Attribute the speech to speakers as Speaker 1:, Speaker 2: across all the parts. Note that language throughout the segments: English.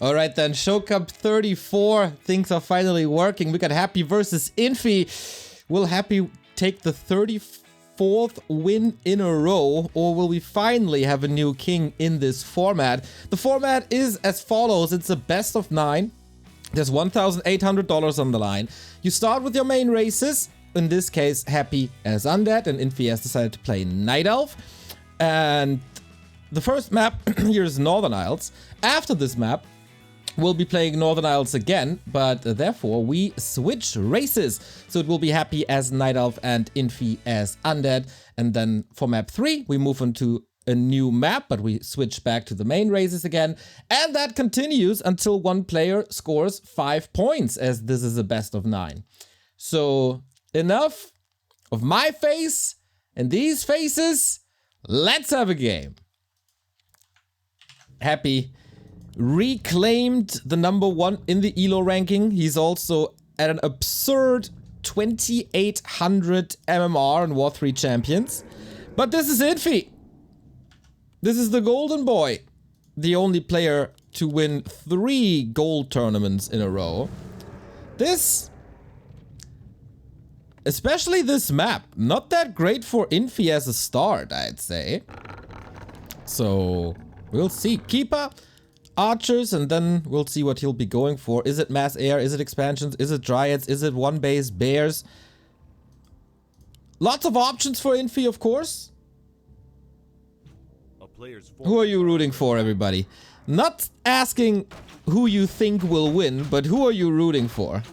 Speaker 1: All right then, Show Cup 34. Things are finally working. We got Happy versus Infi. Will Happy take the 34th win in a row, or will we finally have a new king in this format? The format is as follows. It's a best of 9. There's $1,800 on the line. You start with your main races. In this case, Happy as Undead, and Infi has decided to play Night Elf. And the first map here is Northern Isles. After this map, we'll be playing Northern Isles again, but therefore we switch races. So it will be Happy as Night Elf and Infi as Undead. And then for map 3, we move into a new map, but we switch back to the main races again. And that continues until one player scores 5 points, as this is a best of 9. So enough of my face and these faces. Let's have a game. Happy reclaimed the #1 in the ELO ranking. He's also at an absurd 2800 MMR in War 3 Champions. But this is Infi. This is the golden boy. The only player to win 3 gold tournaments in a row. This, especially this map, not that great for Infi as a start, I'd say. So we'll see. Keeper, archers, and then we'll see what he'll be going for. Is it mass air? Is it expansions? Is it dryads? Is it one base bears? Lots of options for Infi, of course. Who are you rooting for, everybody? Not asking who you think will win, but who are you rooting for?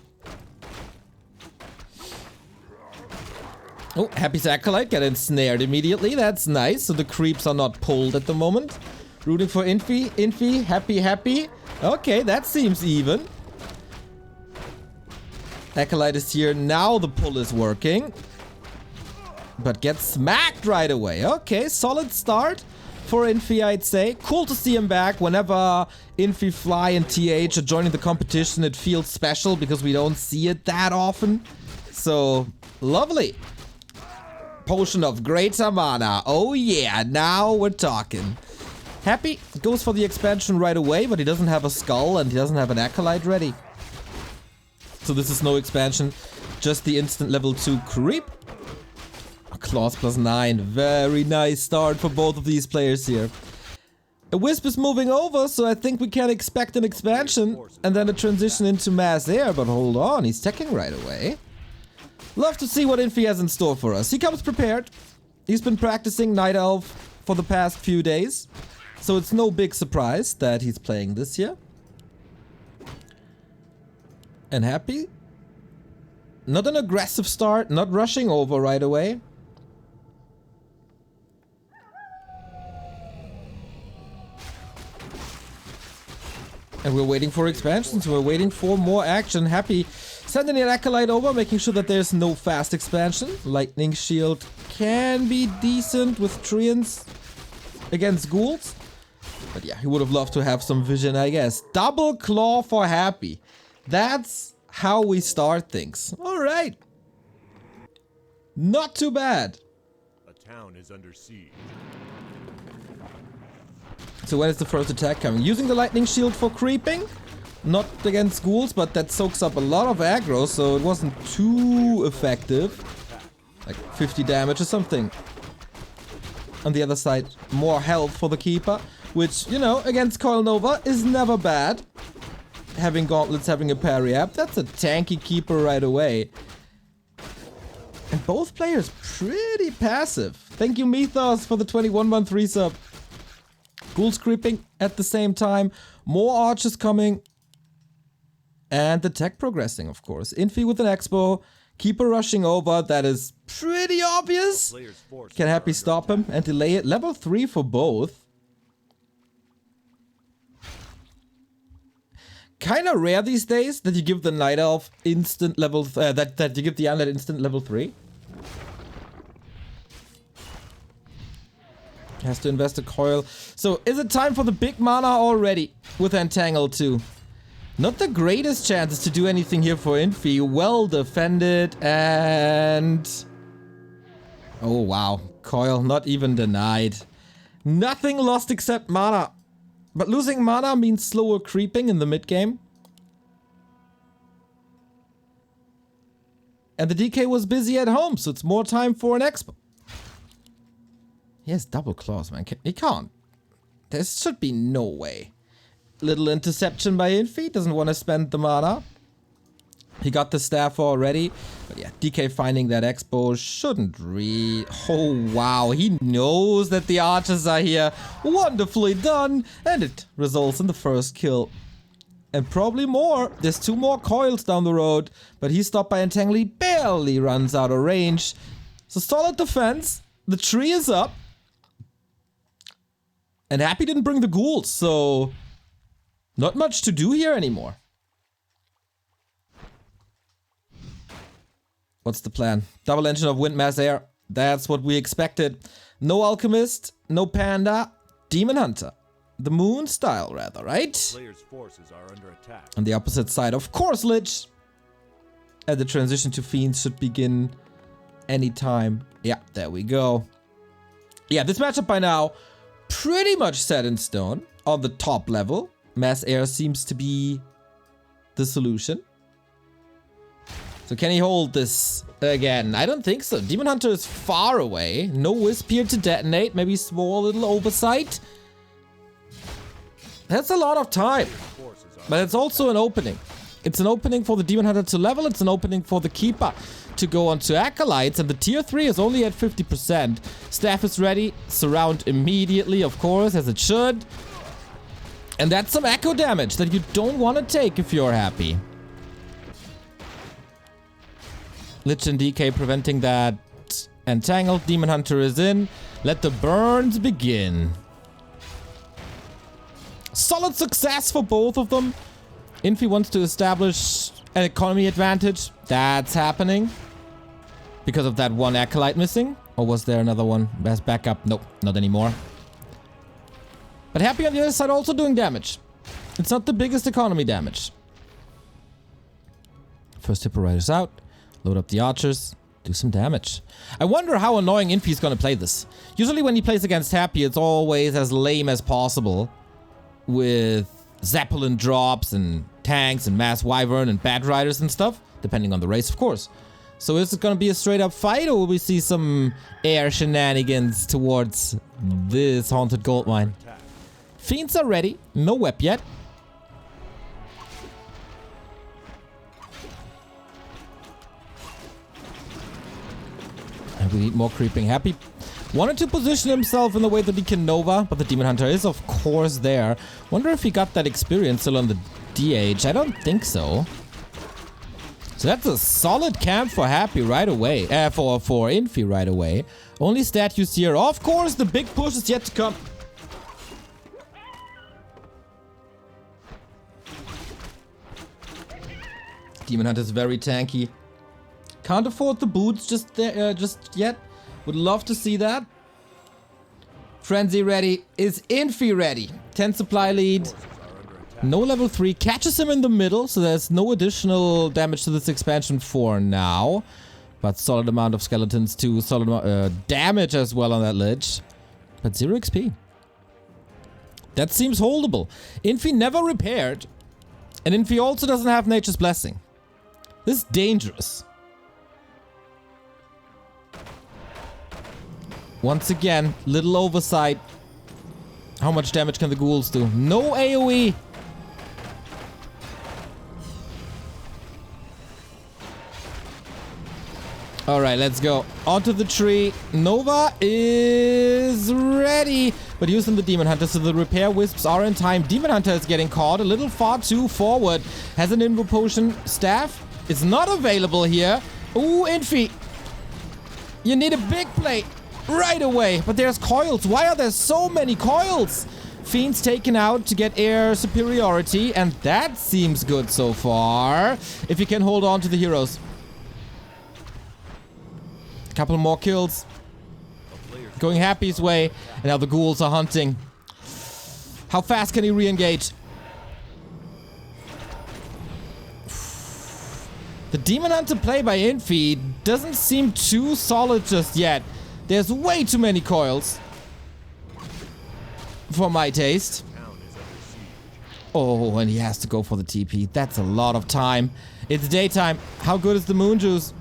Speaker 1: Oh, Happy's Acolyte got ensnared immediately. That's nice. So the creeps are not pulled at the moment. Rooting for Infi. Infi, Happy. Okay, that seems even. Acolyte is here. Now the pull is working. But gets smacked right away. Okay, solid start for Infi, I'd say. Cool to see him back. Whenever Infi Fly and TH are joining the competition, it feels special because we don't see it that often. So, lovely. Potion of Greater Mana. Oh yeah, now we're talking. Happy goes for the expansion right away, but he doesn't have a skull and he doesn't have an Acolyte ready. So this is no expansion, just the instant level 2 creep. Claws +9. Very nice start for both of these players here. A Wisp is moving over, so I think we can expect an expansion and then a transition into mass air, but hold on, he's teching right away. Love to see what Infi has in store for us. He comes prepared. He's been practicing Night Elf for the past few days, so it's no big surprise that he's playing this year. And Happy? Not an aggressive start, not rushing over right away. And we're waiting for expansions, we're waiting for more action. Happy sending an Acolyte over, making sure that there's no fast expansion. Lightning Shield can be decent with Treants against ghouls. But yeah, he would have loved to have some vision, I guess. Double Claw for Happy. That's how we start things. Alright. Not too bad.
Speaker 2: A town is under siege.
Speaker 1: So when is the first attack coming? Using the Lightning Shield for creeping. Not against ghouls, but that soaks up a lot of aggro, so it wasn't too effective. Like 50 damage or something. On the other side, more health for the Keeper, which, you know, against Coil Nova is never bad. Having gauntlets, having a parry up, that's a tanky Keeper right away. And both players pretty passive. Thank you, Mythos, for the 21-month resub. Ghouls creeping at the same time. More archers coming. And the tech progressing, of course. Infi with an Expo. Keeper rushing over. That is pretty obvious. Can Happy stop him and delay it? Level 3 for both. Kinda rare these days that you give the Night Elf instant level... that you give the Undead instant level 3. Has to invest a coil. So, is it time for the big mana already? With Entangle 2. Not the greatest chances to do anything here for Infi. Well defended and... oh wow. Coil not even denied. Nothing lost except mana. But losing mana means slower creeping in the mid game. And the DK was busy at home, so it's more time for an expo. He has double claws, man. He can't. There should be no way. Little interception by Infi. Doesn't want to spend the mana. He got the staff already. But yeah, DK finding that expo shouldn't Oh, wow. He knows that the archers are here. Wonderfully done. And it results in the first kill. And probably more. There's 2 more coils down the road. But he's stopped by Entangly. Barely runs out of range. So solid defense. The tree is up. And Happy didn't bring the ghouls. So not much to do here anymore. What's the plan? Double engine of wind, mass, air. That's what we expected. No alchemist, no panda, demon hunter. The moon style, rather, right?
Speaker 2: Players' forces are under attack.
Speaker 1: On the opposite side, of course, Lich. And the transition to fiends should begin anytime. Yeah, there we go. Yeah, this matchup by now pretty much set in stone on the top level. Mass air seems to be the solution. So can he hold this again? I don't think so. Demon Hunter is far away. No Wisp here to detonate. Maybe small little oversight. That's a lot of time. But it's also an opening. It's an opening for the Demon Hunter to level. It's an opening for the Keeper to go on to Acolytes. And the tier 3 is only at 50%. Staff is ready. Surround immediately, of course, as it should. And that's some echo damage that you don't want to take if you're Happy. Lich and DK preventing that entangled. Demon Hunter is in. Let the burns begin. Solid success for both of them. Infi wants to establish an economy advantage. That's happening. Because of that one Acolyte missing. Or was there another one as backup? Nope, not anymore. But Happy on the other side also doing damage. It's not the biggest economy damage. First Hippo Riders out. Load up the archers, do some damage. I wonder how annoying Infi is going to play this. Usually when he plays against Happy, it's always as lame as possible. With Zeppelin drops and tanks and Mass Wyvern and Bat Riders and stuff. Depending on the race, of course. So is it going to be a straight up fight, or will we see some air shenanigans towards this haunted gold mine? Fiends are ready. No web yet. We need more creeping. Happy wanted to position himself in the way that he can Nova, but the Demon Hunter is, of course, there. Wonder if he got that experience still on the DH. I don't think so. So that's a solid camp for Happy right away. For Infi right away. Only statues here. Of course, the big push is yet to come. Demon Hunter is very tanky. Can't afford the boots just yet. Would love to see that. Frenzy ready. Is Infi ready? 10 supply lead. No level 3. Catches him in the middle, so there's no additional damage to this expansion for now. But solid amount of skeletons too. Solid damage as well on that Lich. But 0 XP. That seems holdable. Infi never repaired. And Infi also doesn't have Nature's Blessing. This is dangerous. Once again, little oversight. How much damage can the ghouls do? No AoE. Alright, let's go. Onto the tree. Nova is ready. But using the Demon Hunter, so the repair wisps are in time. Demon Hunter is getting caught a little far too forward. Has an Invo Potion. Staff is not available here. Ooh, Infi. You need a big play. Right away, but there's coils. Why are there so many coils? Fiends taken out to get air superiority, and that seems good so far. If you can hold on to the heroes. A couple more kills. Going Happy's way, and now the ghouls are hunting. How fast can he re-engage? The Demon Hunter play by Infi doesn't seem too solid just yet. There's way too many coils. For my taste. Oh, and he has to go for the TP. That's a lot of time. It's daytime. How good is the moon juice?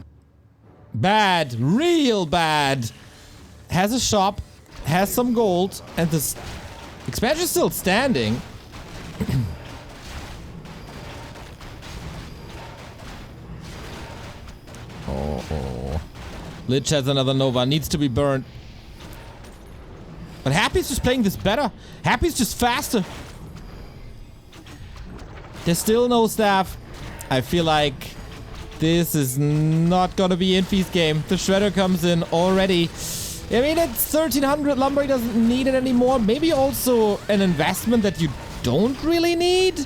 Speaker 1: Bad. Real bad. Has a shop. Has some gold. And this expansion is still standing. Oh. Lich has another Nova. Needs to be burned. But Happy's just playing this better. Happy's just faster. There's still no staff. I feel like this is not gonna be Infi's game. The Shredder comes in already. I mean, it's 1300 lumber. He doesn't need it anymore. Maybe also an investment that you don't really need.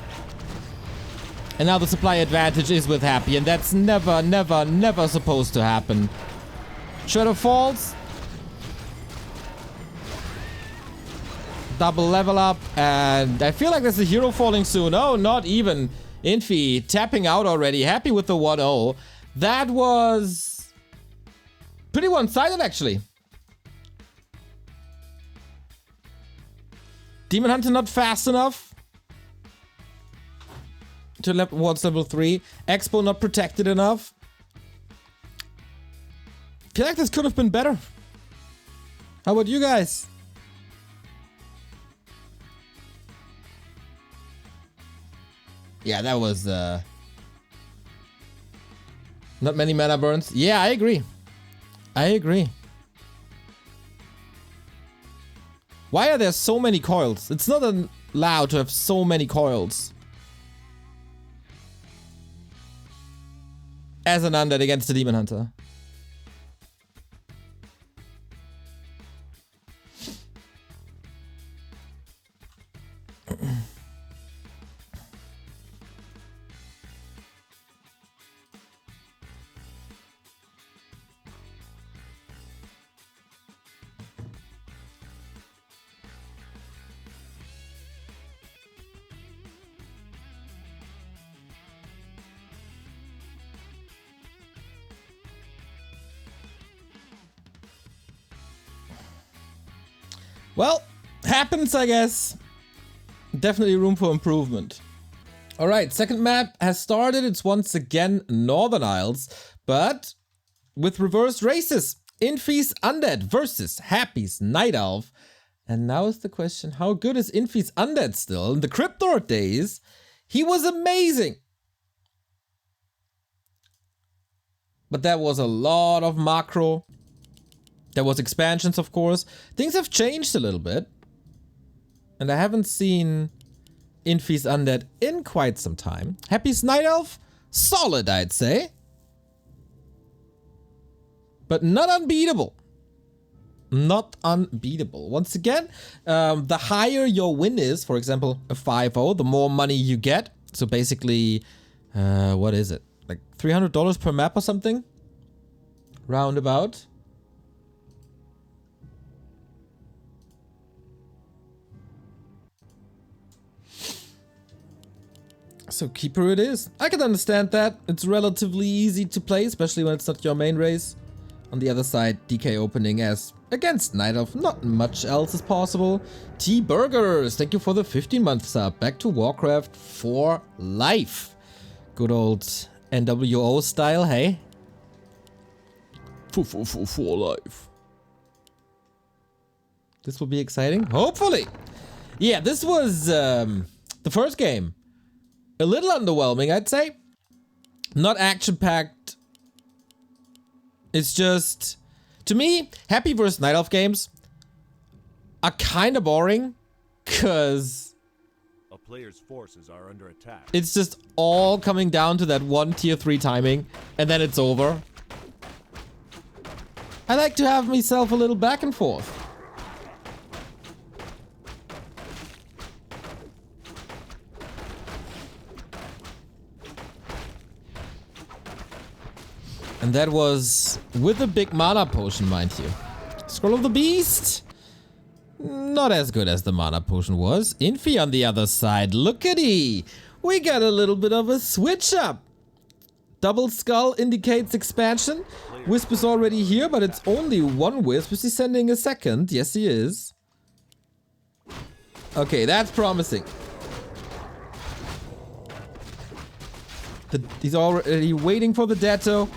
Speaker 1: And now the supply advantage is with Happy, and that's never supposed to happen. Shredder falls. Double level up, and I feel like there's a hero falling soon. Oh, not even. Infi tapping out already. Happy with the 1-0. That was pretty one-sided, actually. Demon Hunter not fast enough towards level 3. Expo not protected enough. Feel like this could have been better. How about you guys? Yeah, that was not many mana burns. Yeah, I agree. I agree. Why are there so many coils? It's not allowed to have so many coils. As an undead against the Demon Hunter. Well, happens, I guess. Definitely room for improvement. Alright, second map has started. It's once again Northern Isles, but with reversed races. Infi's Undead versus Happy's Night Elf. And now is the question, how good is Infi's Undead still? In the Cryptor days, he was amazing. But that was a lot of macro. There was expansions, of course. Things have changed a little bit. And I haven't seen Infi's Undead in quite some time. Happy's Night Elf, solid, I'd say. But not unbeatable. Not unbeatable. Once again, the higher your win is, for example, a 5-0, the more money you get. So basically, what is it? Like $300 per map or something? Roundabout. So Keeper it is. I can understand that. It's relatively easy to play, especially when it's not your main race. On the other side, DK opening as against Night Elf. Not much else is possible. T-Burgers, thank you for the 15-month sub. Back to Warcraft for life. Good old NWO style, hey? For life. This will be exciting. Hopefully. Yeah, this was the first game. A little underwhelming, I'd say. Not action-packed. It's just, to me, Happy vs. Night Elf games are kind of boring, cause
Speaker 2: a player's forces are under attack.
Speaker 1: It's just all coming down to that one tier 3 timing, and then it's over. I like to have myself a little back and forth. And that was with a big mana potion, mind you. Scroll of the Beast. Not as good as the mana potion was. Infi on the other side. Lookity. We got a little bit of a switch up. Double Skull indicates expansion. Wisp is already here, but it's only one Wisp. Is he sending a second? Yes, he is. Okay, that's promising. He's already waiting for the Datto.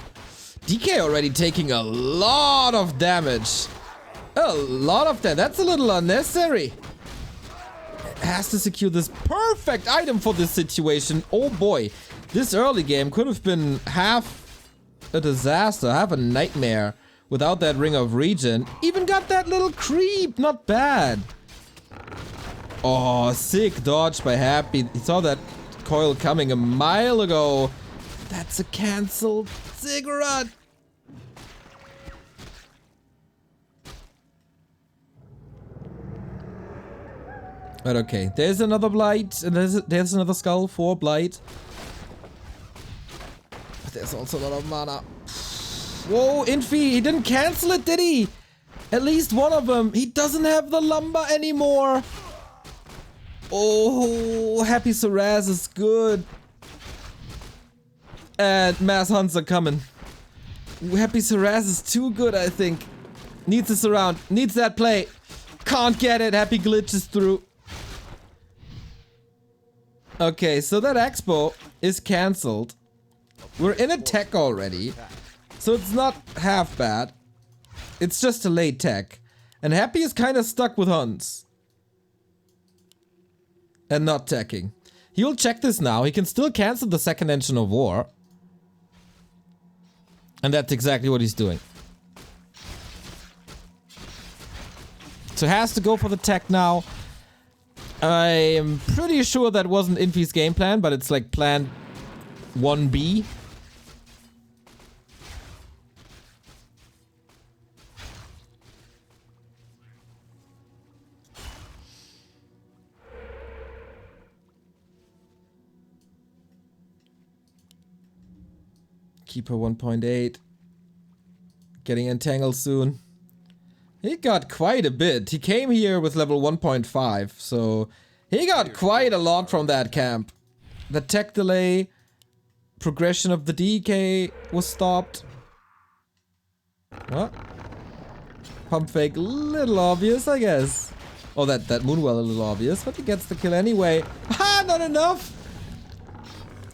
Speaker 1: DK already taking a lot of damage. A lot of that. That's a little unnecessary. Has to secure this perfect item for this situation. Oh boy. This early game could have been half a disaster, half a nightmare without that Ring of Regen. Even got that little creep. Not bad. Oh, sick dodge by Happy. He saw that coil coming a mile ago. That's a cancelled cigarette. But okay, there's another Blight, and there's another Skull for Blight. But there's also a lot of mana. Whoa, Infi, he didn't cancel it, did he? At least one of them. He doesn't have the lumber anymore. Oh, Happy Saraz is good. And mass hunts are coming. Happy Saraz is too good, I think. Needs a surround. Needs that play. Can't get it. Happy glitches through. Okay, so that expo is cancelled. We're in a tech already. So it's not half bad. It's just a late tech. And Happy is kind of stuck with hunts. And not teching. He'll check this now. He can still cancel the second engine of war. And that's exactly what he's doing. So has to go for the tech now. I am pretty sure that wasn't Infi's game plan, but it's like plan 1B. Keeper 1.8. Getting entangled soon. He got quite a bit. He came here with level 1.5, so he got quite a lot from that camp. The tech delay, progression of the DK was stopped. What? Pump fake, little obvious, I guess. Oh, that Moonwell a little obvious, but he gets the kill anyway. Ha! Not enough!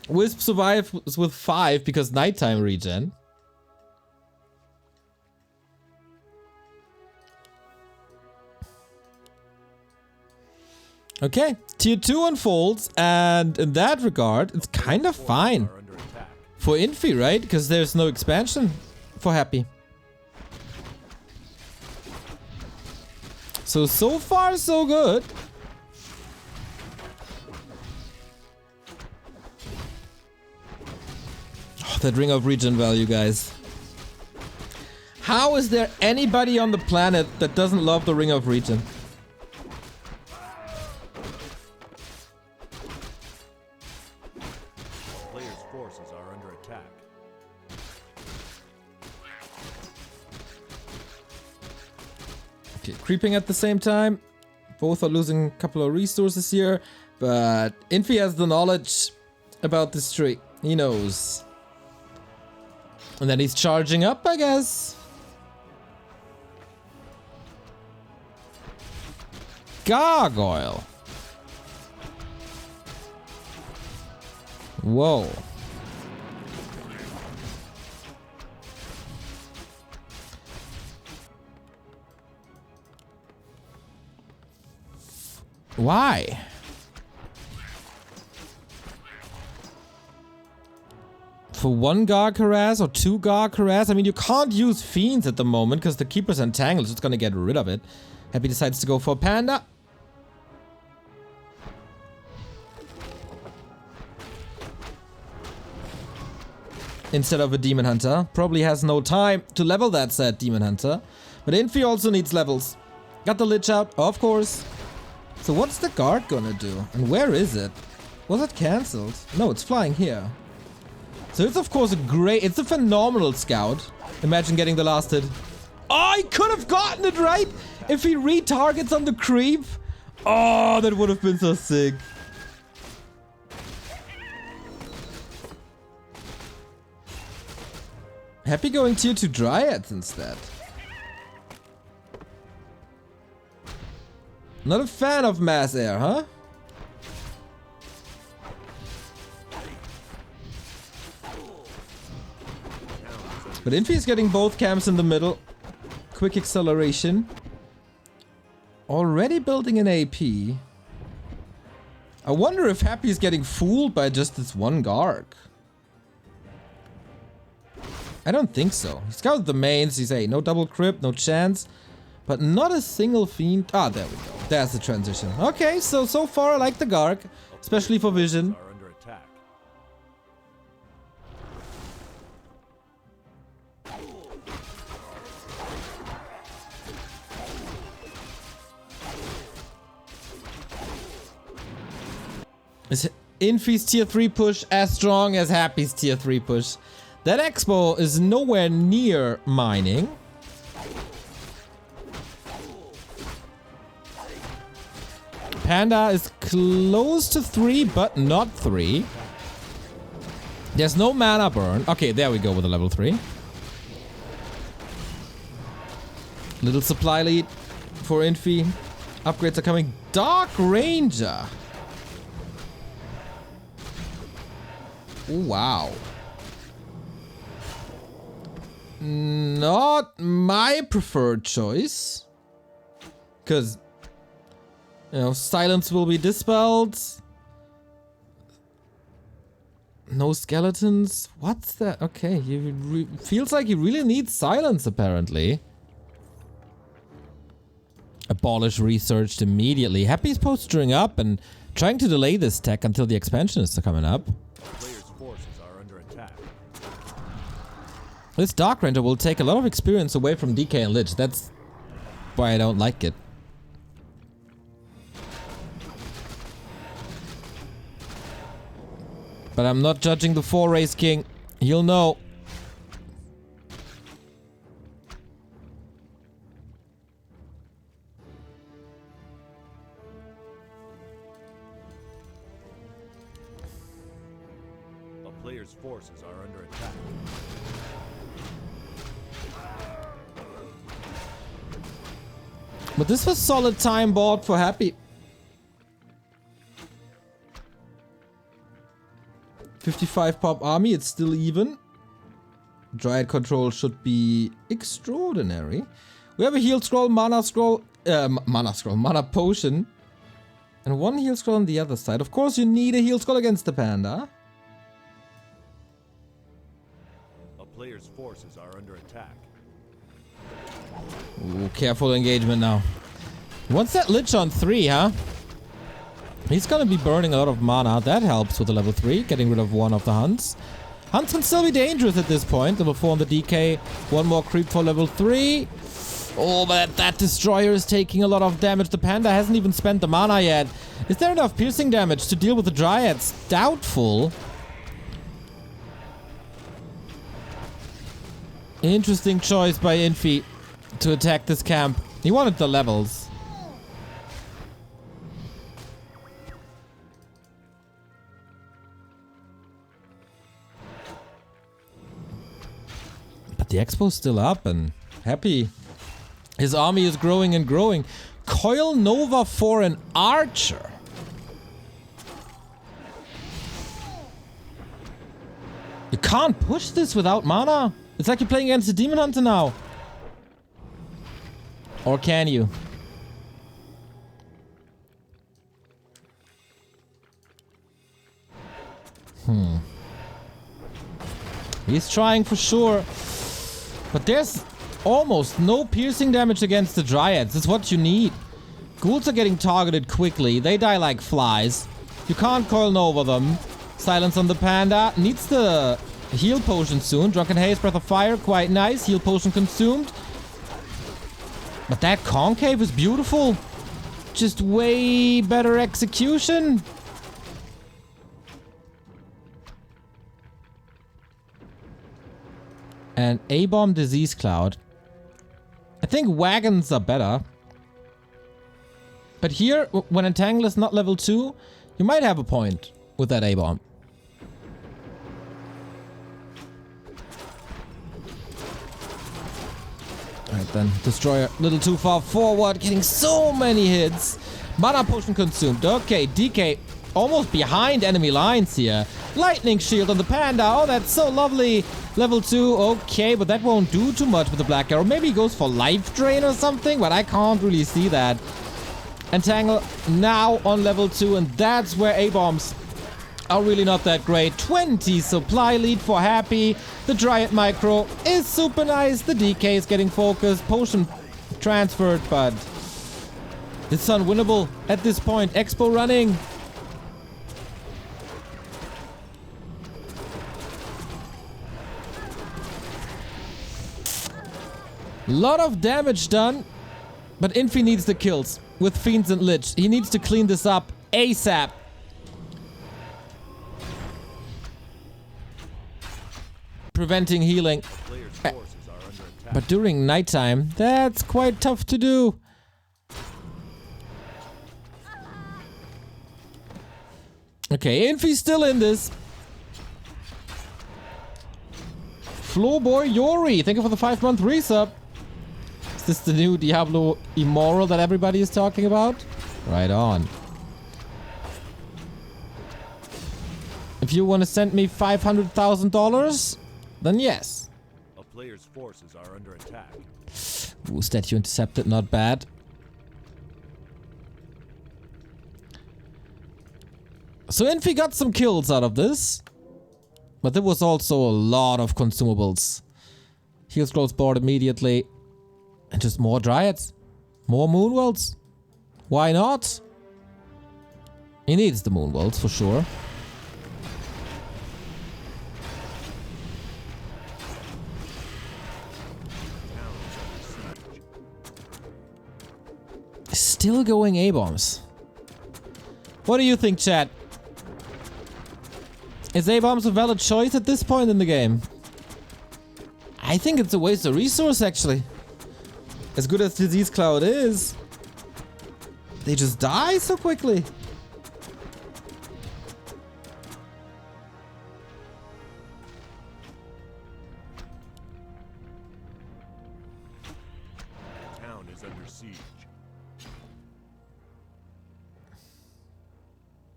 Speaker 1: Wisp survives with 5 because nighttime regen. Okay, tier 2 unfolds, and in that regard, it's kind of fine for Infi, right? Because there's no expansion for Happy. So far, so good. Oh, that Ring of Regen value, guys. How is there anybody on the planet that doesn't love the Ring of Regen? Okay, creeping at the same time. Both are losing a couple of resources here, but Infi has the knowledge about this tree. He knows. And then he's charging up, I guess. Gargoyle. Whoa. Why? For 1 Garg harass or 2 Garg harass? I mean, you can't use Fiends at the moment because the Keeper's entangled. It's gonna get rid of it. Happy decides to go for Panda. Instead of a Demon Hunter. Probably has no time to level that said Demon Hunter. But Infi also needs levels. Got the Lich out, of course. So what's the guard gonna do? And where is it? Was it cancelled? No, it's flying here. So it's of course it's a phenomenal scout. Imagine getting the last hit. Oh, he could have gotten it right if he retargets on the creep. Oh, that would have been so sick. Happy going tier 2 Dryads instead. Not a fan of mass air, huh? But Infi is getting both camps in the middle. Quick acceleration. Already building an AP. I wonder if Happy is getting fooled by just this one Garg. I don't think so. He's got the mains. He's no double crypt, no chance. But not a single fiend. Ah, there we go. There's the transition. Okay, so far I like the Garg. Especially for vision.
Speaker 2: Are under attack.
Speaker 1: Is Infi's tier 3 push as strong as Happy's tier 3 push? That Expo is nowhere near mining. Panda is close to 3, but not 3. There's no mana burn. Okay, there we go with a level 3. Little supply lead for Infi. Upgrades are coming. Dark Ranger. Ooh, wow. Not my preferred choice. Because, you know, silence will be dispelled. No skeletons. What's that? Okay, feels like he really needs silence, apparently. Abolish researched immediately. Happy's postering up and trying to delay this tech until the expansion is coming up.
Speaker 2: Players' forces are under attack.
Speaker 1: This Dark Ranger will take a lot of experience away from DK and Lich. That's why I don't like it. But I'm not judging the 4-race king. He'll know.
Speaker 2: A player's forces are under attack.
Speaker 1: But this was solid time bought for Happy. 55 pop army, it's still even. Dryad control should be extraordinary. We have a heal scroll, mana potion. And one heal scroll on the other side. Of course you need a heal scroll against the panda.
Speaker 2: A player's forces are under attack.
Speaker 1: Ooh, careful engagement now. He wants that Lich on 3, huh? He's gonna be burning a lot of mana. That helps with the level 3, getting rid of one of the hunts. Hunts can still be dangerous at this point. Level 4 on the DK. One more creep for level 3. Oh, but that destroyer is taking a lot of damage. The panda hasn't even spent the mana yet. Is there enough piercing damage to deal with the dryads? Doubtful. Interesting choice by Infi to attack this camp. He wanted the levels. But the expo's still up and Happy. His army is growing and growing. Coil Nova for an archer. You can't push this without mana. It's like you're playing against a demon hunter now. Or can you? He's trying for sure. But there's almost no piercing damage against the dryads. It's what you need. Ghouls are getting targeted quickly. They die like flies. You can't coil over them. Silence on the panda. Needs the heal potion soon. Drunken Haze, Breath of Fire. Quite nice. Heal potion consumed. But that concave is beautiful. Just way better execution. And A-bomb Disease Cloud. I think wagons are better. But here, when Entangle is not level 2, you might have a point with that A-bomb. Alright then, Destroyer a little too far forward, getting so many hits. Mana potion consumed. Okay, DK almost behind enemy lines here. Lightning shield on the Panda. Oh, that's so lovely. Level 2. Okay, but that won't do too much with the Black Arrow. Maybe he goes for life drain or something, but I can't really see that. Entangle now on level 2, and that's where A-bombs are really not that great. 20 supply lead for Happy. The Dryad Micro is super nice. The DK is getting focused. Potion transferred, but it's unwinnable at this point. Expo running. Lot of damage done, but Infi needs the kills with Fiends and Lich. He needs to clean this up ASAP. Preventing healing. But during nighttime, that's quite tough to do. Okay, Infi's still in this. Flowboy Yori, thank you for the 5-month resub. Is this the new Diablo Immoral that everybody is talking about? Right on. If you want to send me $500,000, then yes.
Speaker 2: A player's forces are under attack.
Speaker 1: Ooh, statue intercepted, not bad. So Infi got some kills out of this. But there was also a lot of consumables. Heal scrolls board immediately. And just more Dryads. More Moonworlds. Why not? He needs the Moonworlds for sure. Still going A-bombs. What do you think, chat? Is A-bombs a valid choice at this point in the game? I think it's a waste of resource, actually. As good as Disease Cloud is, they just die so quickly.
Speaker 2: Town is under siege.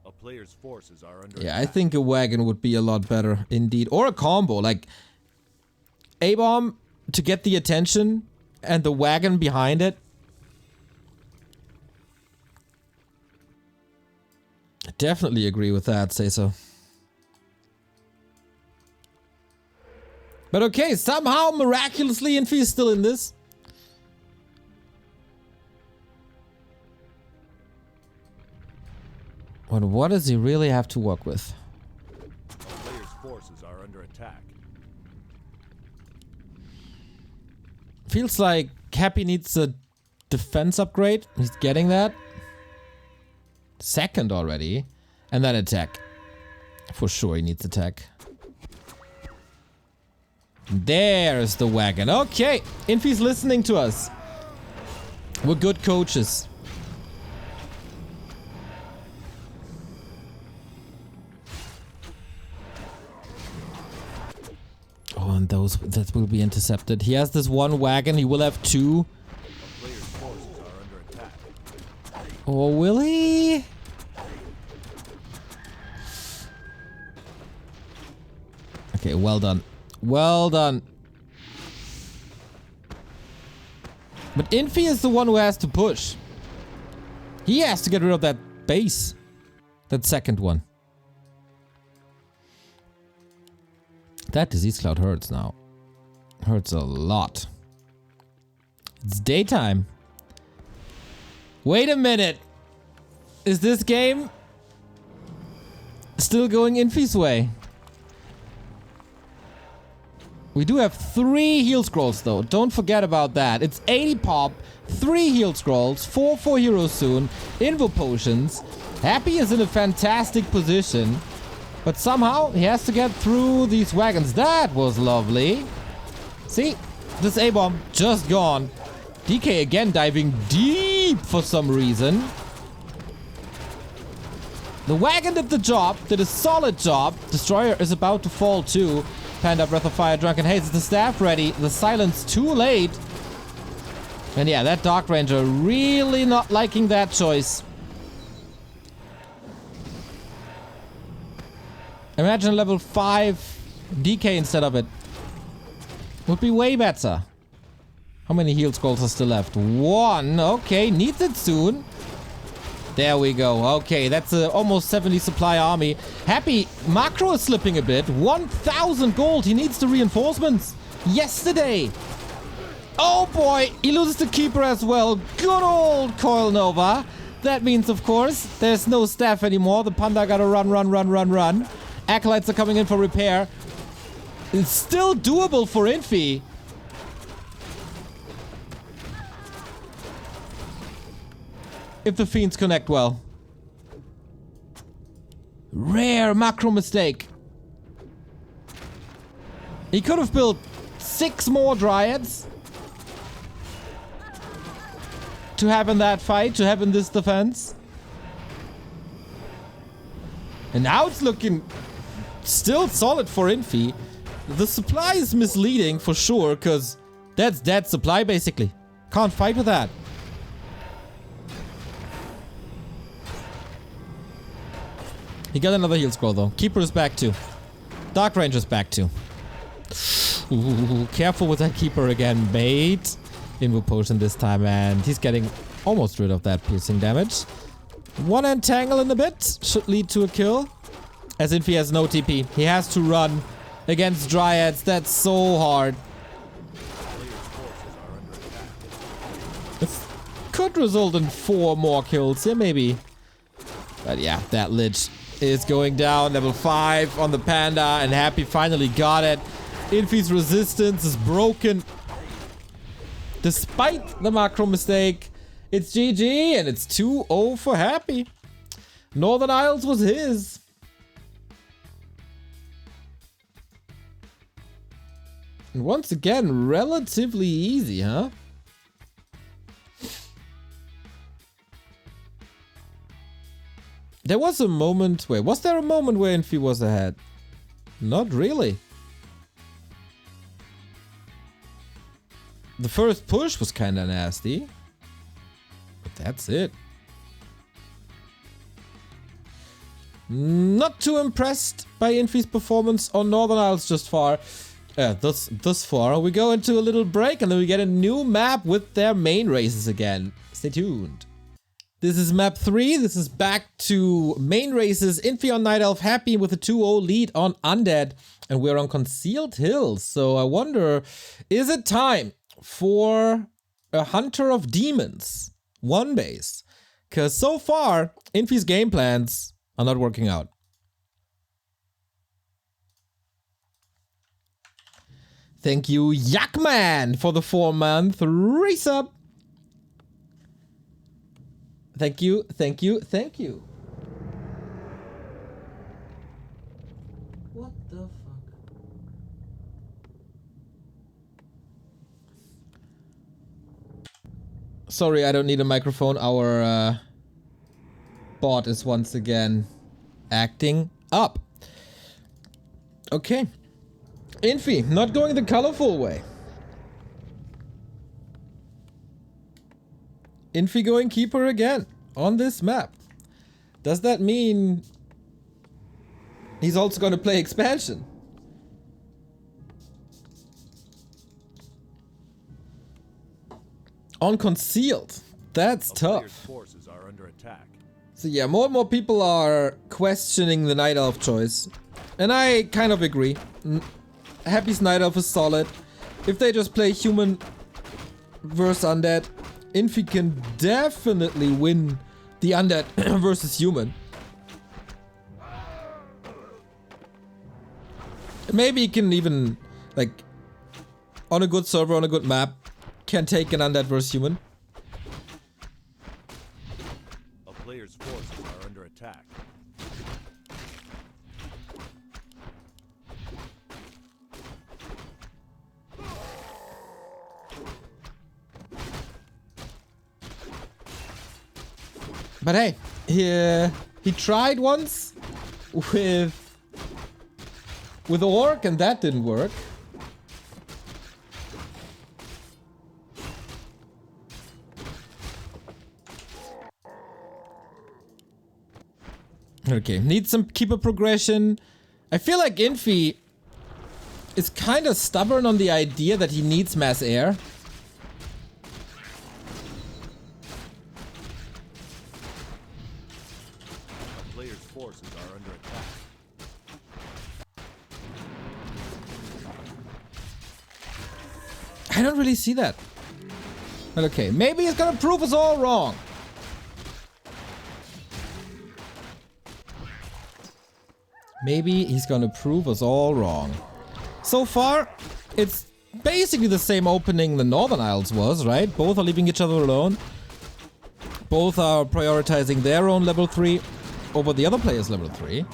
Speaker 2: A player's forces are under
Speaker 1: Yeah,
Speaker 2: attack.
Speaker 1: I think a wagon would be a lot better, indeed. Or a combo, like A-bomb to get the attention and the wagon behind it. I definitely agree with that, say so. But okay, somehow, miraculously, Infi is still in this. But what does he really have to work with?
Speaker 2: The player's forces are under attack.
Speaker 1: Feels like Happy needs a defense upgrade. He's getting that. Second already. And then attack. For sure he needs attack. There's the wagon. Okay. Infi's listening to us. We're good coaches. Oh, and those that will be intercepted. He has this one wagon. He will have two.
Speaker 2: A player's forces are under attack.
Speaker 1: Or will he? Okay, well done. Well done. But Infi is the one who has to push. He has to get rid of that base. That second one. That disease cloud hurts now. Hurts a lot. It's daytime. Wait a minute. Is this game still going Infi's way? We do have 3 heal scrolls though. Don't forget about that. It's 80 pop, 3 heal scrolls, 4 for heroes soon, invo potions. Happy is in a fantastic position. But somehow he has to get through these wagons. That was lovely. See? This A-bomb just gone. DK again diving deep for some reason. The wagon did the job. Did a solid job. Destroyer is about to fall too. Panda, Breath of Fire, Drunken Haze. Is the staff ready? The silence too late. And yeah, that Dark Ranger really not liking that choice. Imagine a level 5 DK instead of it. Would be way better. How many heal scrolls are still left? 1. Okay, needs it soon. There we go. Okay, that's a almost 70 supply army. Happy. Macro is slipping a bit. 1,000 gold. He needs the reinforcements. Yesterday. Oh boy, he loses the keeper as well. Good old Coil Nova. That means, of course, there's no staff anymore. The Panda gotta run. Acolytes are coming in for repair. It's still doable for Infi. If the Fiends connect well. Rare macro mistake. He could have built 6 more Dryads to have in that fight, to have in this defense. And now it's looking still solid for Infi. The supply is misleading for sure, because that's dead supply basically. Can't fight with that. He got another heal scroll though. Keeper is back too. Dark Ranger's back too. Ooh, careful with that Keeper again, mate. Invo potion this time, and he's getting almost rid of that piercing damage. One entangle in a bit should lead to a kill. As Infi has no TP. He has to run against Dryads. That's so hard. This could result in 4 more kills. Yeah, maybe. But yeah, that Lich is going down. Level 5 on the Panda, and Happy finally got it. Infi's resistance is broken. Despite the macro mistake, it's GG, and it's 2-0 for Happy. Northern Isles was his. And once again, relatively easy, huh? There was a moment where... Was there a moment where Infi was ahead? Not really. The first push was kinda nasty. But that's it. Not too impressed by Infi's performance on Northern Isles just far. Thus far. We go into a little break and then we get a new map with their main races again. Stay tuned. This is map 3. This is back to main races. Infi on Night Elf, Happy with a 2-0 lead on Undead. And we're on Concealed Hills. So I wonder, is it time for a Hunter of Demons 1 base? Because so far, Infi's game plans are not working out. Thank you, Yakman, for the 4-month resub. Thank you, thank you, thank you. What the fuck? Sorry, I don't need a microphone. Our bot is once again acting up. Okay. Infi, not going the colorful way. Infi going Keeper again on this map. Does that mean he's also going to play expansion? On Concealed. That's tough.
Speaker 2: Forces are under attack.
Speaker 1: So yeah, more and more people are questioning the Night Elf choice. And I kind of agree. Happy's Night Elf is solid. If they just play human versus undead, Infi can definitely win the undead versus human. Maybe he can even, like, on a good server, on a good map, can take an undead versus human.
Speaker 2: A player's forces are under attack.
Speaker 1: But hey, he tried once with Orc and that didn't work. Okay, need some keeper progression. I feel like Infi is kind of stubborn on the idea that he needs mass air.
Speaker 2: A player's forces are under attack.
Speaker 1: I don't really see that. But okay, maybe he's gonna prove us all wrong. Maybe he's gonna prove us all wrong. So far, it's basically the same opening the Northern Isles was, right? Both are leaving each other alone. Both are prioritizing their own level 3 over the other player's level 3.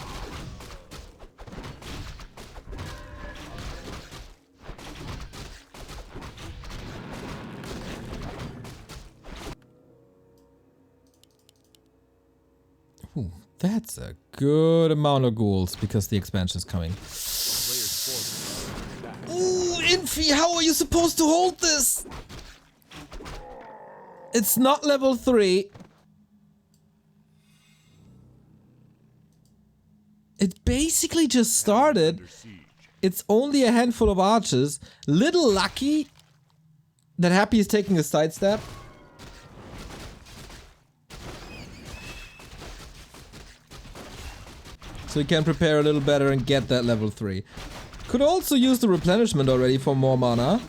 Speaker 1: Ooh, that's a good amount of ghouls because the expansion is coming. Ooh, Infi, how are you supposed to hold this? It's not level 3. It basically just started. It's only a handful of archers. Little lucky that Happy is taking a sidestep. So he can prepare a little better and get that level 3. Could also use the replenishment already for more mana.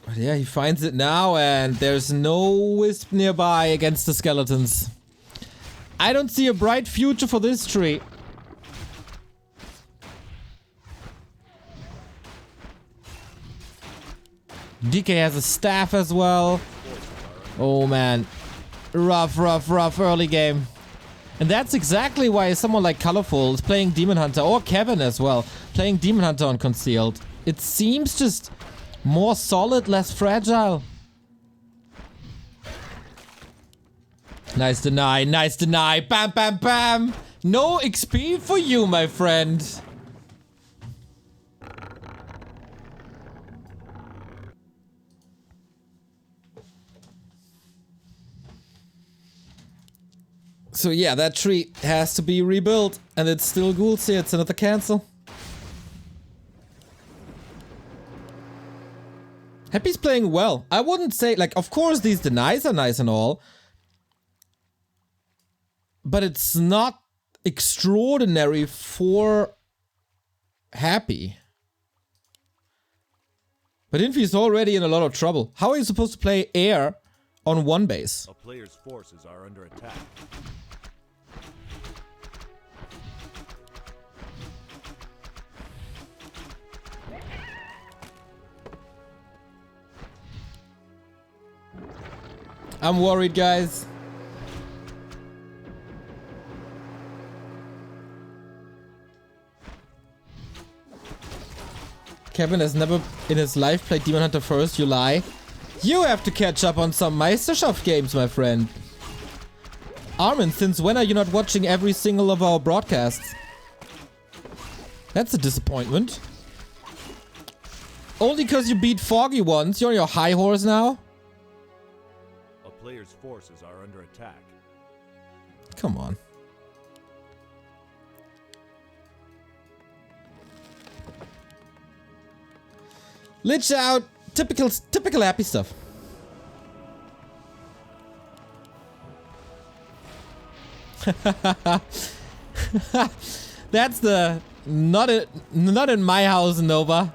Speaker 1: But yeah, he finds it now and there's no wisp nearby against the skeletons. I don't see a bright future for this tree. DK has a staff as well. Oh man. Rough early game. And that's exactly why someone like Colorful is playing Demon Hunter, or Kevin as well, playing Demon Hunter on Concealed. It seems just more solid, less fragile. Nice deny, nice deny. Bam, bam, bam. No XP for you, my friend. So yeah, that tree has to be rebuilt, and it's still ghouls here. It's another cancel. Happy's playing well. I wouldn't say, like, of course these denies are nice and all, but it's not extraordinary for Happy. But Infi is already in a lot of trouble. How are you supposed to play air on one base?
Speaker 2: A player's forces are under attack.
Speaker 1: I'm worried, guys. Kevin has never in his life played Demon Hunter first, you lie. You have to catch up on some Meisterschaft games, my friend. Armin, since when are you not watching every single of our broadcasts? That's a disappointment. Only because you beat Foggy once, you're on your high horse now?
Speaker 2: A player's forces are under attack.
Speaker 1: Come on. Lich out. Typical Happy stuff. That's the not in my house, Nova.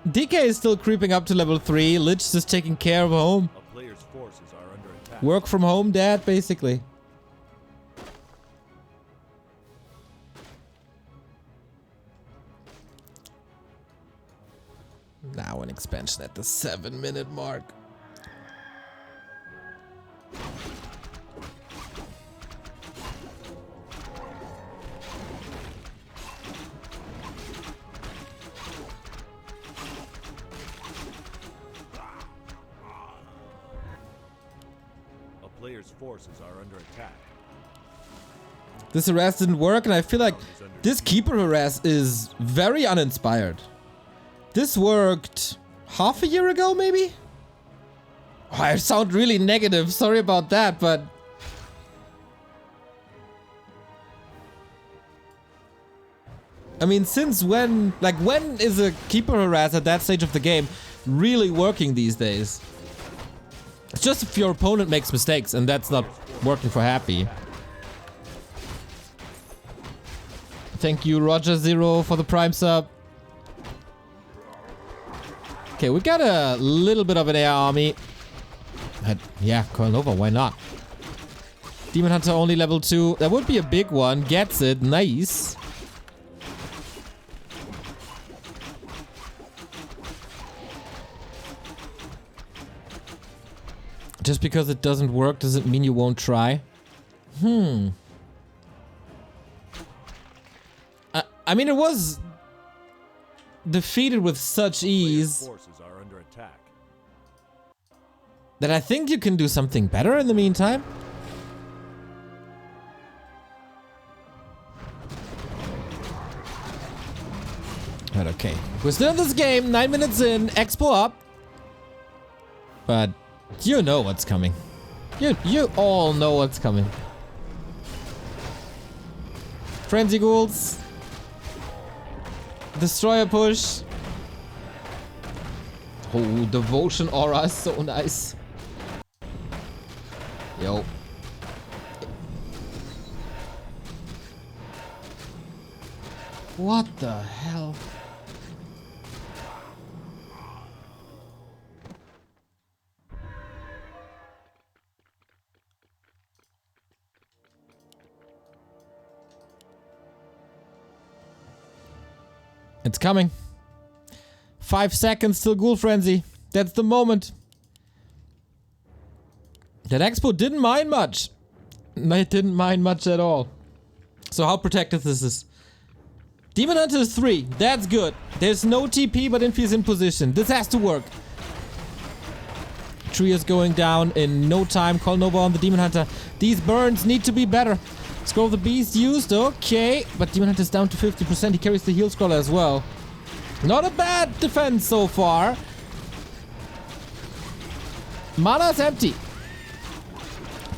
Speaker 1: DK is still creeping up to level 3. Lich is just taking care of home.
Speaker 2: A player's forces are under attack.
Speaker 1: Work from home, dad, basically. Now an expansion at the 7-minute mark.
Speaker 2: A player's forces are under attack.
Speaker 1: This harass didn't work, and I feel like this keeper harass is very uninspired. This worked half a year ago, maybe? Oh, I sound really negative. Sorry about that, but... I mean, since when... Like, when is a keeper harass at that stage of the game really working these days? It's just if your opponent makes mistakes, and that's not working for Happy. Thank you, Roger Zero, for the Prime sub. Okay, we got a little bit of an air army. Yeah, Coil Nova, why not? Demon Hunter only level 2. That would be a big one. Gets it. Nice. Just because it doesn't work doesn't mean you won't try. I mean, it was defeated with such ease
Speaker 2: Forces are under attack.
Speaker 1: that I think you can do something better in the meantime. But okay, we're still in this game, 9 minutes in, Expo up. But you know what's coming. You all know what's coming. Frenzy Ghouls. Destroyer push. Oh, Devotion Aura is so nice. Yo. What the hell? It's coming. 5 seconds till Ghoul Frenzy. That's the moment. That Expo didn't mind much. It didn't mind much at all. So how protected this is. Demon Hunter is 3. That's good. There's no TP, but Infi is in position. This has to work. Tree is going down in no time. Call Nova on the Demon Hunter. These burns need to be better. Scroll of the Beast used. Okay. But Demon Hunter is down to 50%. He carries the heal scroll as well. Not a bad defense so far. Mana's empty.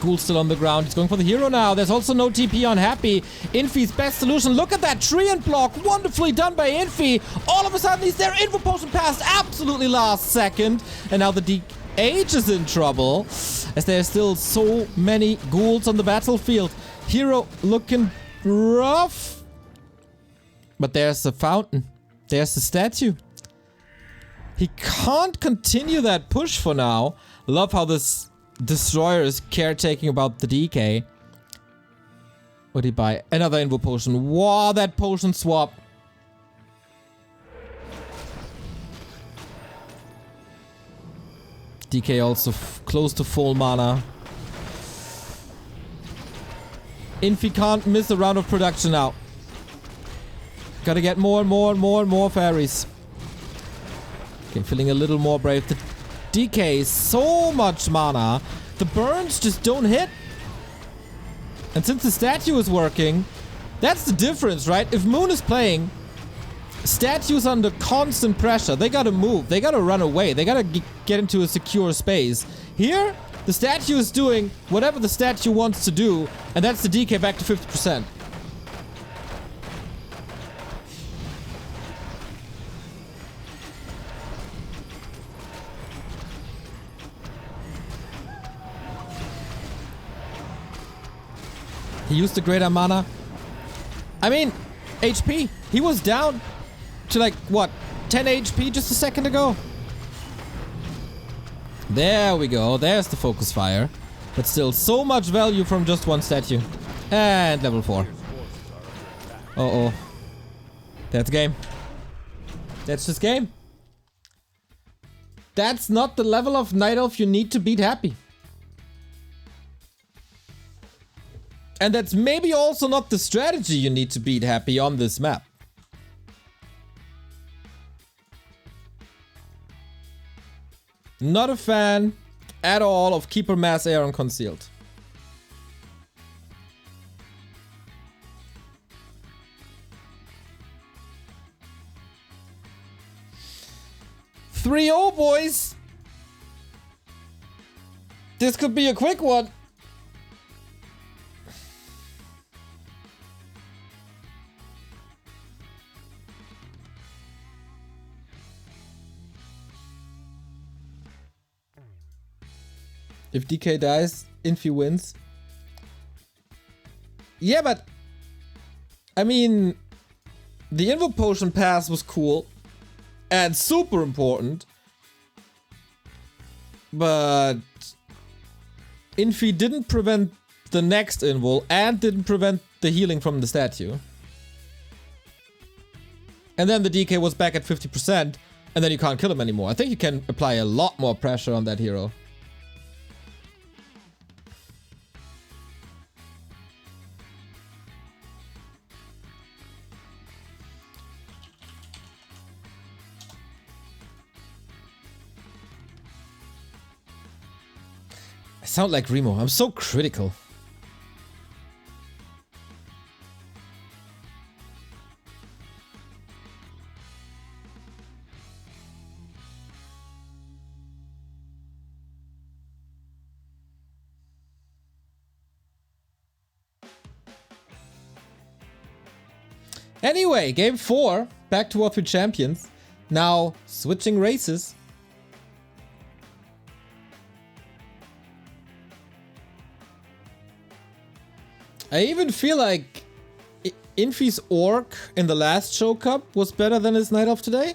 Speaker 1: Ghoul's still on the ground. He's going for the hero now. There's also no TP on Happy. Infi's best solution. Look at that tree and block. Wonderfully done by Infi. All of a sudden he's there. Info potion passed absolutely last second. And now the DH is in trouble. As there's still so many ghouls on the battlefield. Hero looking rough. But there's the fountain. There's the statue. He can't continue that push for now. Love how this Destroyer is caretaking about the DK. What did he buy? Another Invo potion. Wow, that potion swap. DK also close to full mana. Infi can't miss a round of production now. Gotta get more fairies. Okay, feeling a little more brave. The DK, so much mana. The burns just don't hit. And since the statue is working, that's the difference, right? If Moon is playing, statues under constant pressure. They gotta move. They gotta run away. They gotta get into a secure space. Here, the statue is doing whatever the statue wants to do, and that's the DK back to 50%. He used the greater mana. I mean, HP. He was down to like, what, 10 HP just a second ago? There we go. There's the focus fire. But still, so much value from just one statue. And level 4. Uh-oh. That's game. That's just game. That's not the level of Night Elf you need to beat Happy. And that's maybe also not the strategy you need to beat Happy on this map. Not a fan at all of Keeper Mass Air on Concealed. "3-0, boys. This could be a quick one. If DK dies, Infi wins. Yeah, but I mean, the Invo Potion pass was cool and super important, but Infi didn't prevent the next Invul and didn't prevent the healing from the statue. And then the DK was back at 50%, and then you can't kill him anymore. I think you can apply a lot more pressure on that hero. I sound like Remo. I'm so critical. Anyway, game 4. Back to Warcraft Champions. Now switching races. I even feel like Infi's Orc in the last show cup was better than his Night Elf today.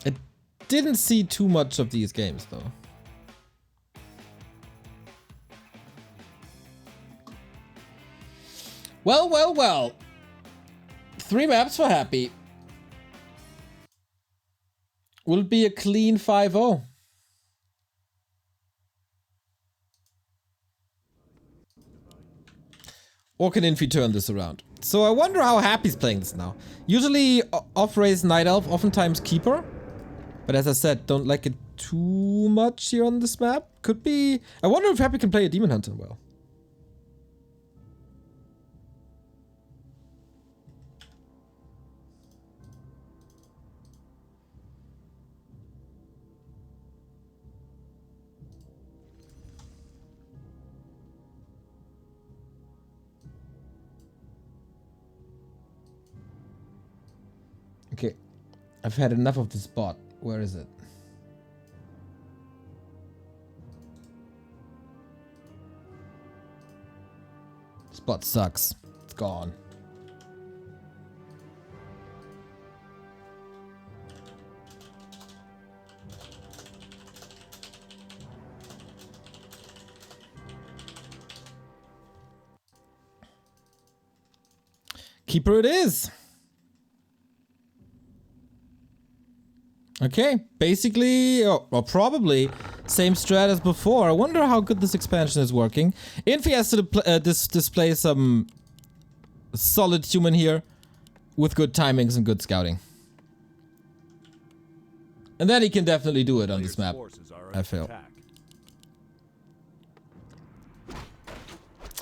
Speaker 1: I didn't see too much of these games though. Well, well, well. 3 maps for Happy. Will it be a clean 5-0? Or can Infi turn this around? So I wonder how Happy's playing this now. Usually off-race Night Elf, oftentimes Keeper. But as I said, don't like it too much here on this map. Could be... I wonder if Happy can play a Demon Hunter well. Okay, I've had enough of this bot. Where is it? This bot sucks. It's gone. Keeper it is. Okay, basically, or probably, same strat as before. I wonder how good this expansion is working. Infi has to display some solid human here with good timings and good scouting. And then he can definitely do it on this map, I feel.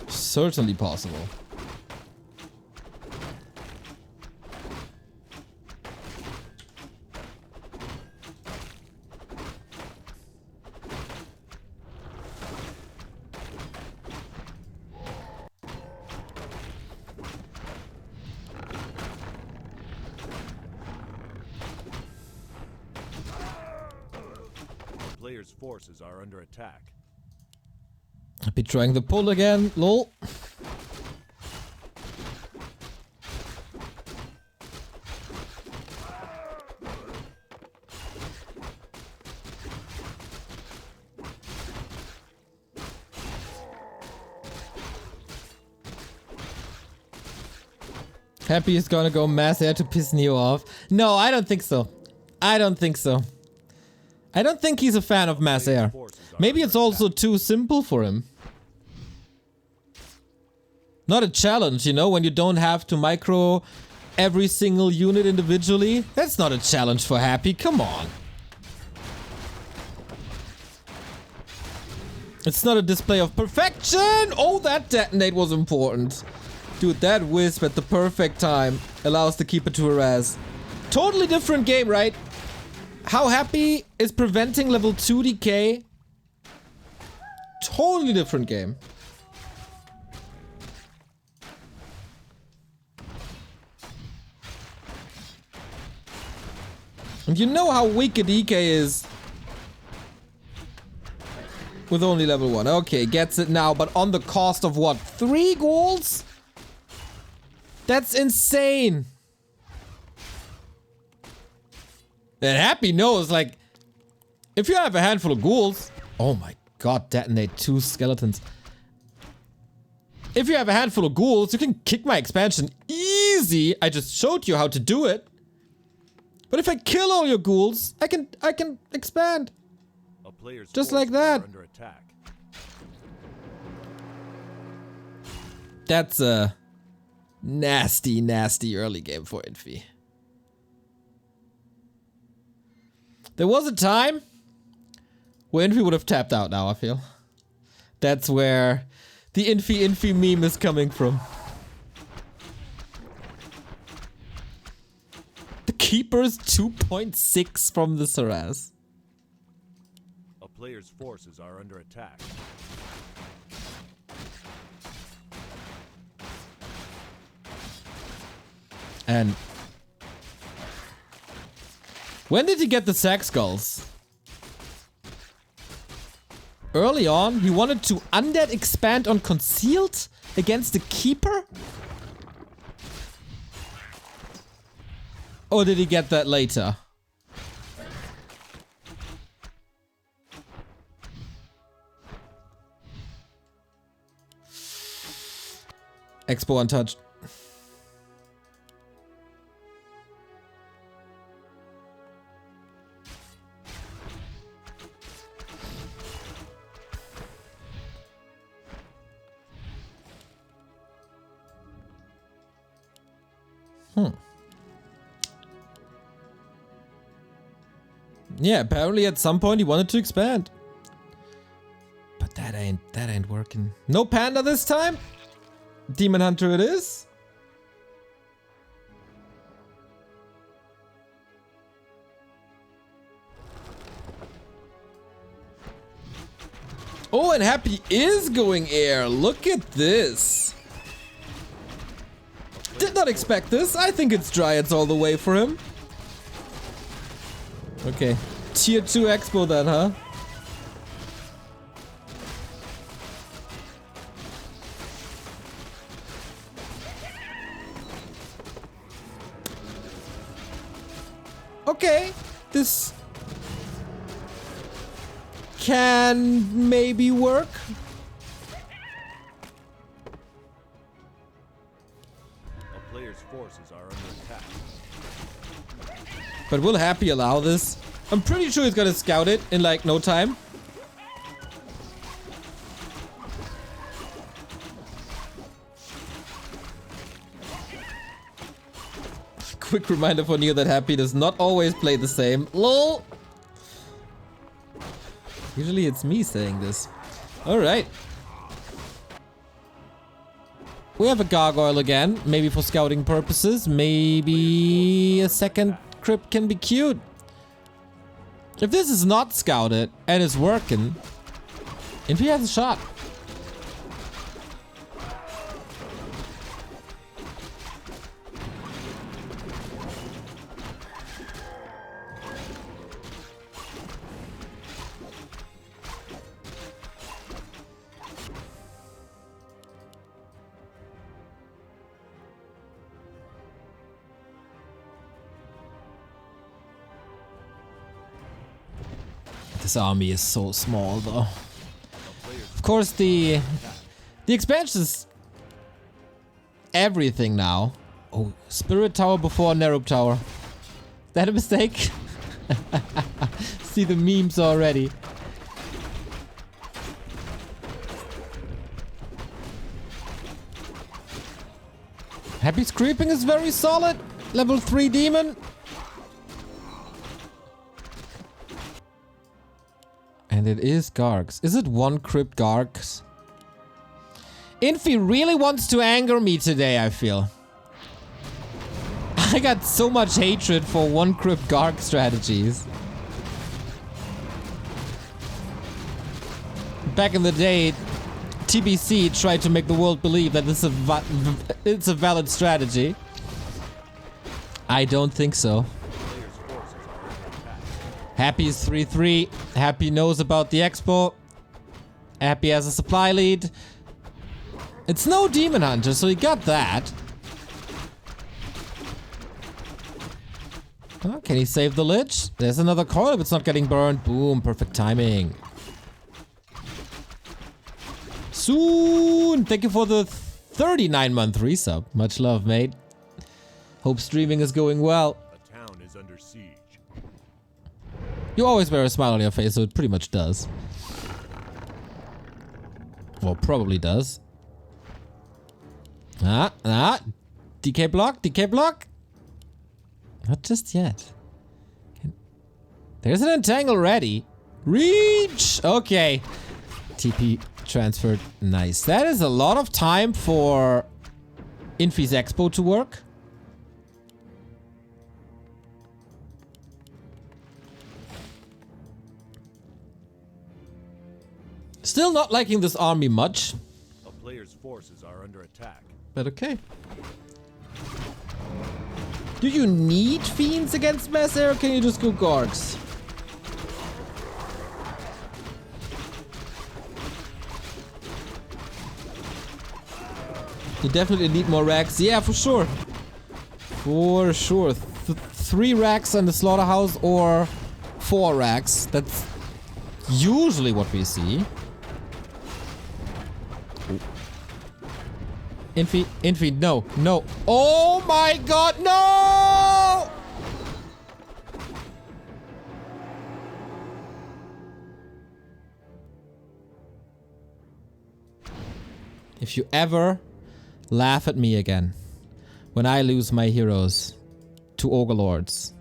Speaker 1: Certainly possible.
Speaker 2: Players' forces are under attack.
Speaker 1: I'll be trying the pull again, lol. Happy is gonna go mass air to piss Neo off. No, I don't think so. I don't think so. I don't think he's a fan of mass air. Maybe it's also too simple for him. Not a challenge, you know, when you don't have to micro every single unit individually. That's not a challenge for Happy, come on. It's not a display of perfection! Oh, that detonate was important. Dude, that wisp at the perfect time allows the keeper to harass. Totally different game, right? How happy is preventing level 2 decay? Totally different game. And you know how weak a DK is with only level 1. Okay, gets it now, but on the cost of what? 3 goals? That's insane. And Happy knows, like, if you have a handful of ghouls... Oh my god, detonate 2 skeletons. If you have a handful of ghouls, you can kick my expansion easy. I just showed you how to do it. But if I kill all your ghouls, I can expand.
Speaker 2: A player's
Speaker 1: just like
Speaker 2: forces
Speaker 1: that.
Speaker 2: are under attack.
Speaker 1: That's a nasty, nasty early game for Infi. There was a time where Infi would have tapped out now, I feel. That's where the Infi meme is coming from. The Keeper's 2.6 from the Saras.
Speaker 2: A player's forces are under attack.
Speaker 1: And when did he get the sack skulls? Early on, he wanted to undead expand on concealed against the keeper? Or did he get that later? Expo untouched. Yeah, apparently at some point he wanted to expand. But that ain't working. No panda this time? Demon Hunter it is. Oh, and Happy is going air. Look at this. Did not expect this. I think it's Dryads all the way for him. Okay. Tier 2 Expo then, huh? Okay. This can maybe work.
Speaker 2: A player's forces are under attack.
Speaker 1: But will Happy allow this? I'm pretty sure he's gonna scout it in like no time. Quick reminder for Neo that Happy does not always play the same. LOL! Usually it's me saying this. Alright. We have a gargoyle again. Maybe for scouting purposes. Maybe a second crypt can be cute. If this is not scouted and it's working, Infi has a shot. This army is so small though. Of course the expansion is everything now. Oh, Spirit Tower before Nerub Tower. Is that a mistake? See the memes already. Happy's creeping is very solid. Level 3 demon. And it is Gargs. Is it one crypt Gargs? Infi really wants to anger me today, I feel. I got so much hatred for one Crypt Garg strategies. Back in the day, TBC tried to make the world believe that this is it's a valid strategy. I don't think so. Happy's 3-3. Happy knows about the expo. Happy has a supply lead. It's no Demon Hunter, so he got that. Oh, can he save the Lich? There's another coil, but it's not getting burned. Boom, perfect timing. Soon! Thank you for the 39-month resub. Much love, mate. Hope streaming is going well.
Speaker 2: A town is under siege.
Speaker 1: You always wear a smile on your face, so it pretty much does. Well, probably does. DK block, DK block. Not just yet. There's an entangle ready. Reach! Okay. TP transferred. Nice. That is a lot of time for Infi's Expo to work. Still not liking this army much.
Speaker 2: A player's forces are under attack.
Speaker 1: But okay. Do you need Fiends against Mass Air, or can you just go Gargs? You definitely need more racks. Yeah, for sure. For sure. 3 racks on the slaughterhouse or 4 racks. That's usually what we see. Infi, no, no. Oh my god, no! If you ever laugh at me again when I lose my heroes to Ogre Lords,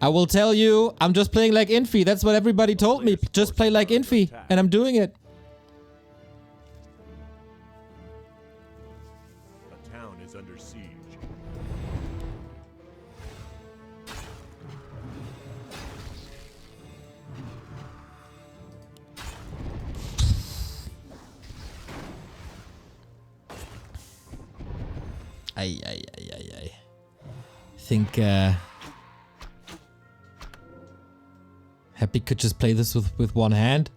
Speaker 1: I will tell you I'm just playing like Infi. That's what everybody told me. Just play like Infi, and I'm doing it.
Speaker 2: Under siege.
Speaker 1: I think Happy could just play this with one hand.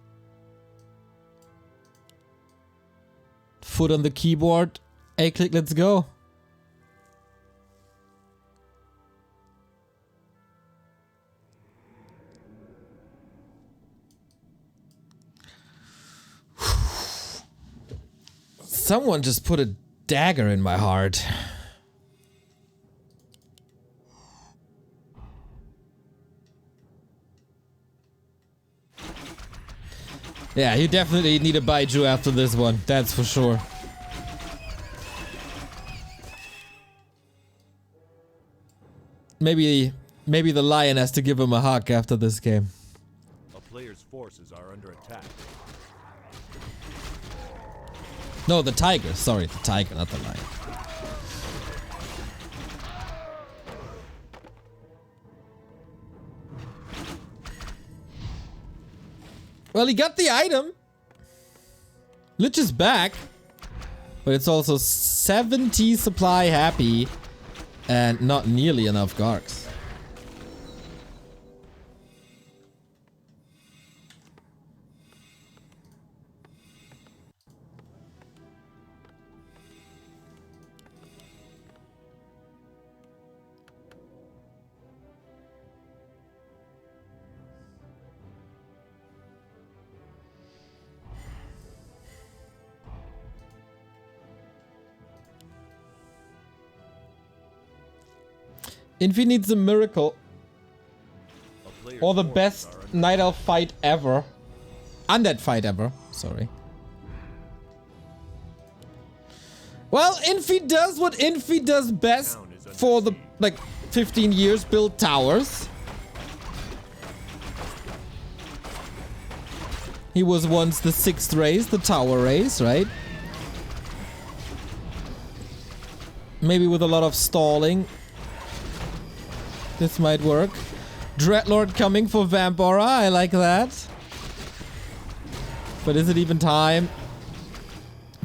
Speaker 1: Foot on the keyboard. A-click, let's go. Someone just put a dagger in my heart. Yeah, you definitely need a Baiju after this one, that's for sure. Maybe the lion has to give him a hug after this game.
Speaker 2: A player's forces are under attack.
Speaker 1: No, the tiger. Sorry, the tiger, not the lion. Well, he got the item. Lich is back. But it's also 70 supply happy. And not nearly enough Gargs. Infi needs a miracle. Or the best Night Elf fight ever. Undead fight ever. Sorry. Well, Infi does what Infi does best for the, like, 15 years. Build towers. He was once the 6th race, the tower race, right? Maybe with a lot of stalling. This might work. Dreadlord coming for Vamp Aura. I like that. But is it even time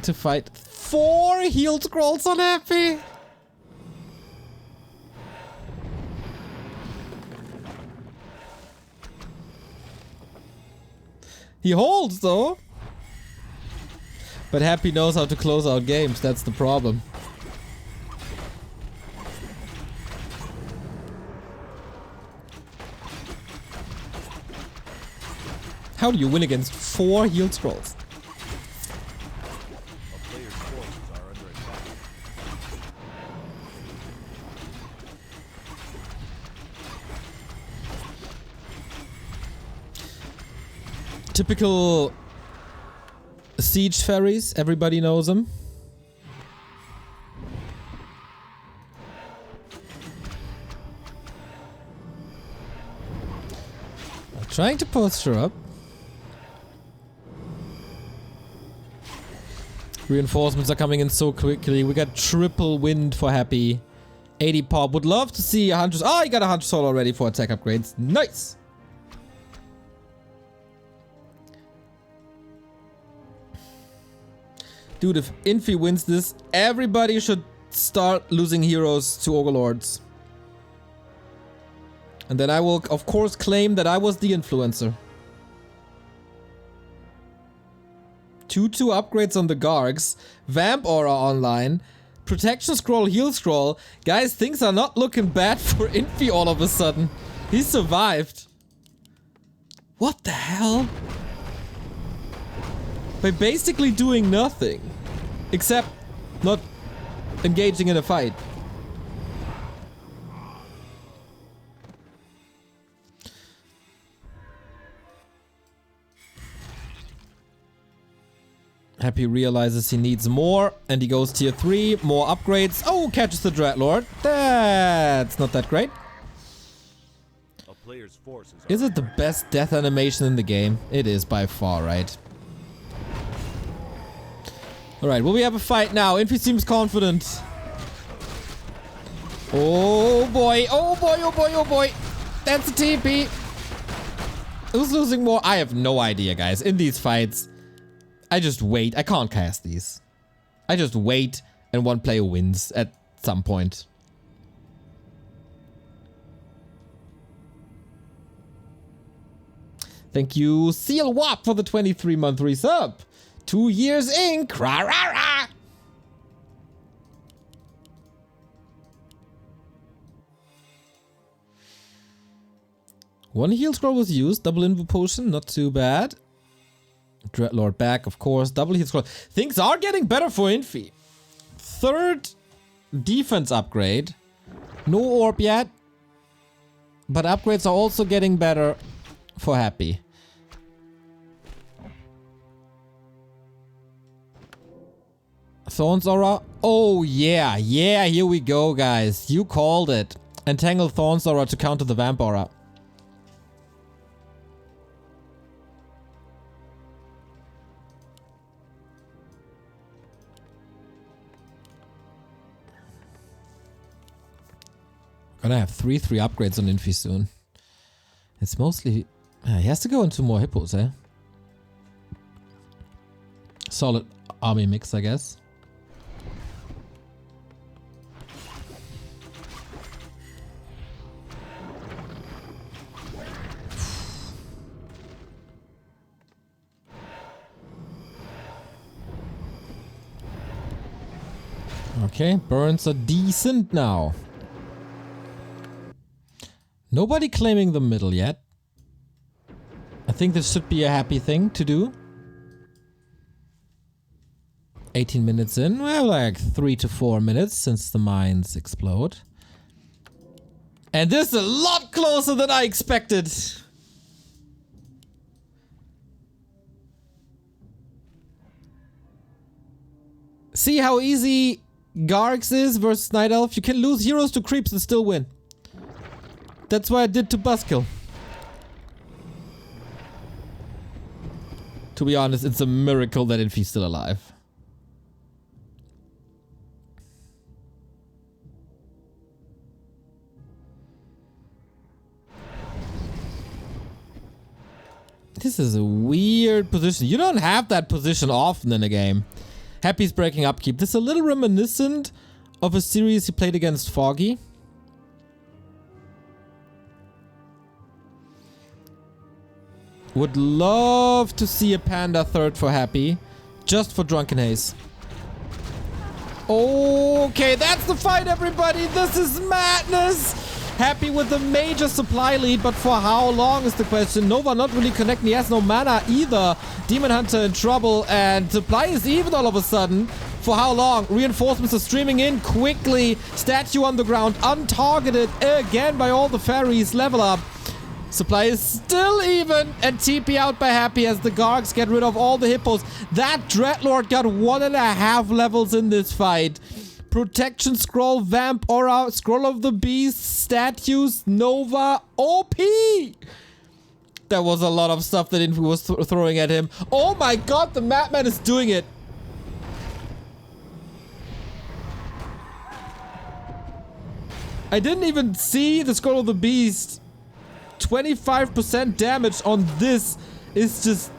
Speaker 1: to fight? 4 heal scrolls on Happy. He holds though. But Happy knows how to close out games. That's the problem. How do you win against 4 heal scrolls?
Speaker 2: A player's forces are under attack.
Speaker 1: Typical siege fairies, everybody knows them. Trying to posture up. Reinforcements are coming in so quickly. We got triple wind for Happy. 80 pop. Would love to see a Hunter's... Oh, you got a Hunter's Soul already for attack upgrades. Nice! Dude, if Infi wins this, everybody should start losing heroes to Overlords. And then I will, of course, claim that I was the influencer. 2-2 upgrades on the Gargs. Vamp Aura online. Protection Scroll, Heal Scroll. Guys, things are not looking bad for Infi all of a sudden. He survived. What the hell? By basically doing nothing. Except not engaging in a fight. Happy realizes he needs more, and he goes tier 3, more upgrades. Oh, catches the Dreadlord. That's not that great.
Speaker 2: A player's forces
Speaker 1: Is it the best death animation in the game? It is by far, right? Alright, will we have a fight now? Infi seems confident. Oh boy, oh boy, oh boy, oh boy. That's a TP. Who's losing more? I have no idea, guys. In these fights, I just wait. I can't cast these. I just wait and one player wins at some point. Thank you, Seal Wap, for the 23-month resub. 2 years ink. Rah, rah, rah. One heal scroll was used. Double invo potion. Not too bad. Dreadlord back, of course. Double heal scroll. Things are getting better for Infi. 3rd defense upgrade. No orb yet. But upgrades are also getting better for Happy. Thorns Aura. Oh yeah, yeah, here we go, guys. You called it. Entangle Thorns Aura to counter the Vamp Aura. Gonna have 3 upgrades on Infi soon. It's mostly... he has to go into more hippos, eh? Solid army mix, I guess. Okay, burns are decent now. Nobody claiming the middle yet. I think this should be a happy thing to do. 18 minutes in. Well, like 3 to 4 minutes since the mines explode. And this is a lot closer than I expected. See how easy Garx is versus Night Elf? You can lose heroes to creeps and still win. That's what I did to Buskill. To be honest, it's a miracle that Infi's still alive. This is a weird position. You don't have that position often in a game. Happy's breaking upkeep. This is a little reminiscent of a series he played against Foggy. Would love to see a Panda third for Happy. Just for Drunken Haze. Okay, that's the fight, everybody. This is madness. Happy with a major supply lead, but for how long is the question? Nova not really connecting. He has no mana either. Demon Hunter in trouble, and supply is even all of a sudden. For how long? Reinforcements are streaming in quickly. Statue on the ground, untargeted again by all the fairies. Level up. Supply is still even, and TP out by Happy as the Gargs get rid of all the hippos. That Dreadlord got 1.5 levels in this fight. Protection Scroll, Vamp Aura, Scroll of the Beast, Statues, Nova, OP! There was a lot of stuff that Infi was throwing at him. Oh my god, the Madman is doing it! I didn't even see the Scroll of the Beast. 25% damage on this is just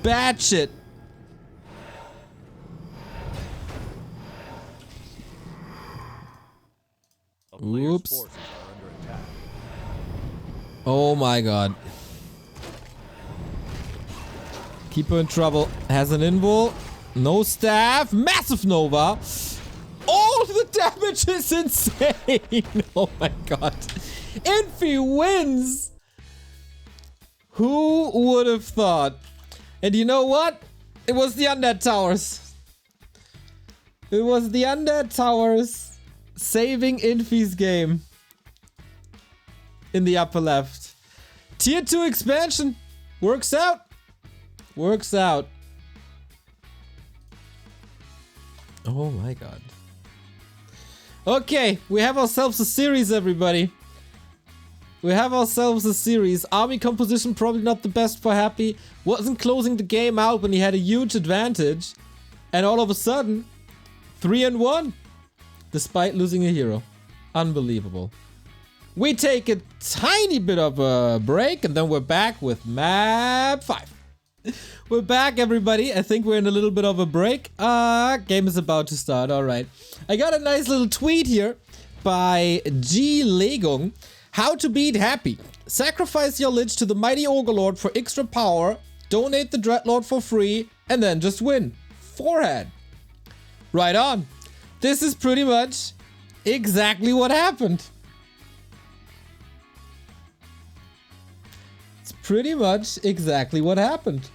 Speaker 1: bad shit. Oops. Oh my god. Keeper in trouble. Has an invul. No staff. Massive Nova. Oh, the damage is insane. Oh my god. Infi wins! Who would have thought? And you know what? It was the Undead Towers. It was the Undead Towers saving Infi's game. In the upper left. Tier 2 expansion. Works out. Works out. Oh my god. Okay, we have ourselves a series, everybody. We have ourselves a series. Army composition probably not the best for Happy. Wasn't closing the game out when he had a huge advantage. And all of a sudden, 3-1. Despite losing a hero. Unbelievable. We take a tiny bit of a break and then we're back with map 5. We're back, everybody. I think we're in a little bit of a break. Game is about to start. Alright. I got a nice little tweet here by G. Legung. How to beat Happy. Sacrifice your Lich to the mighty Ogre for extra power, donate the Dreadlord for free, and then just win. Forehead. Right on. This is pretty much exactly what happened. It's pretty much exactly what happened.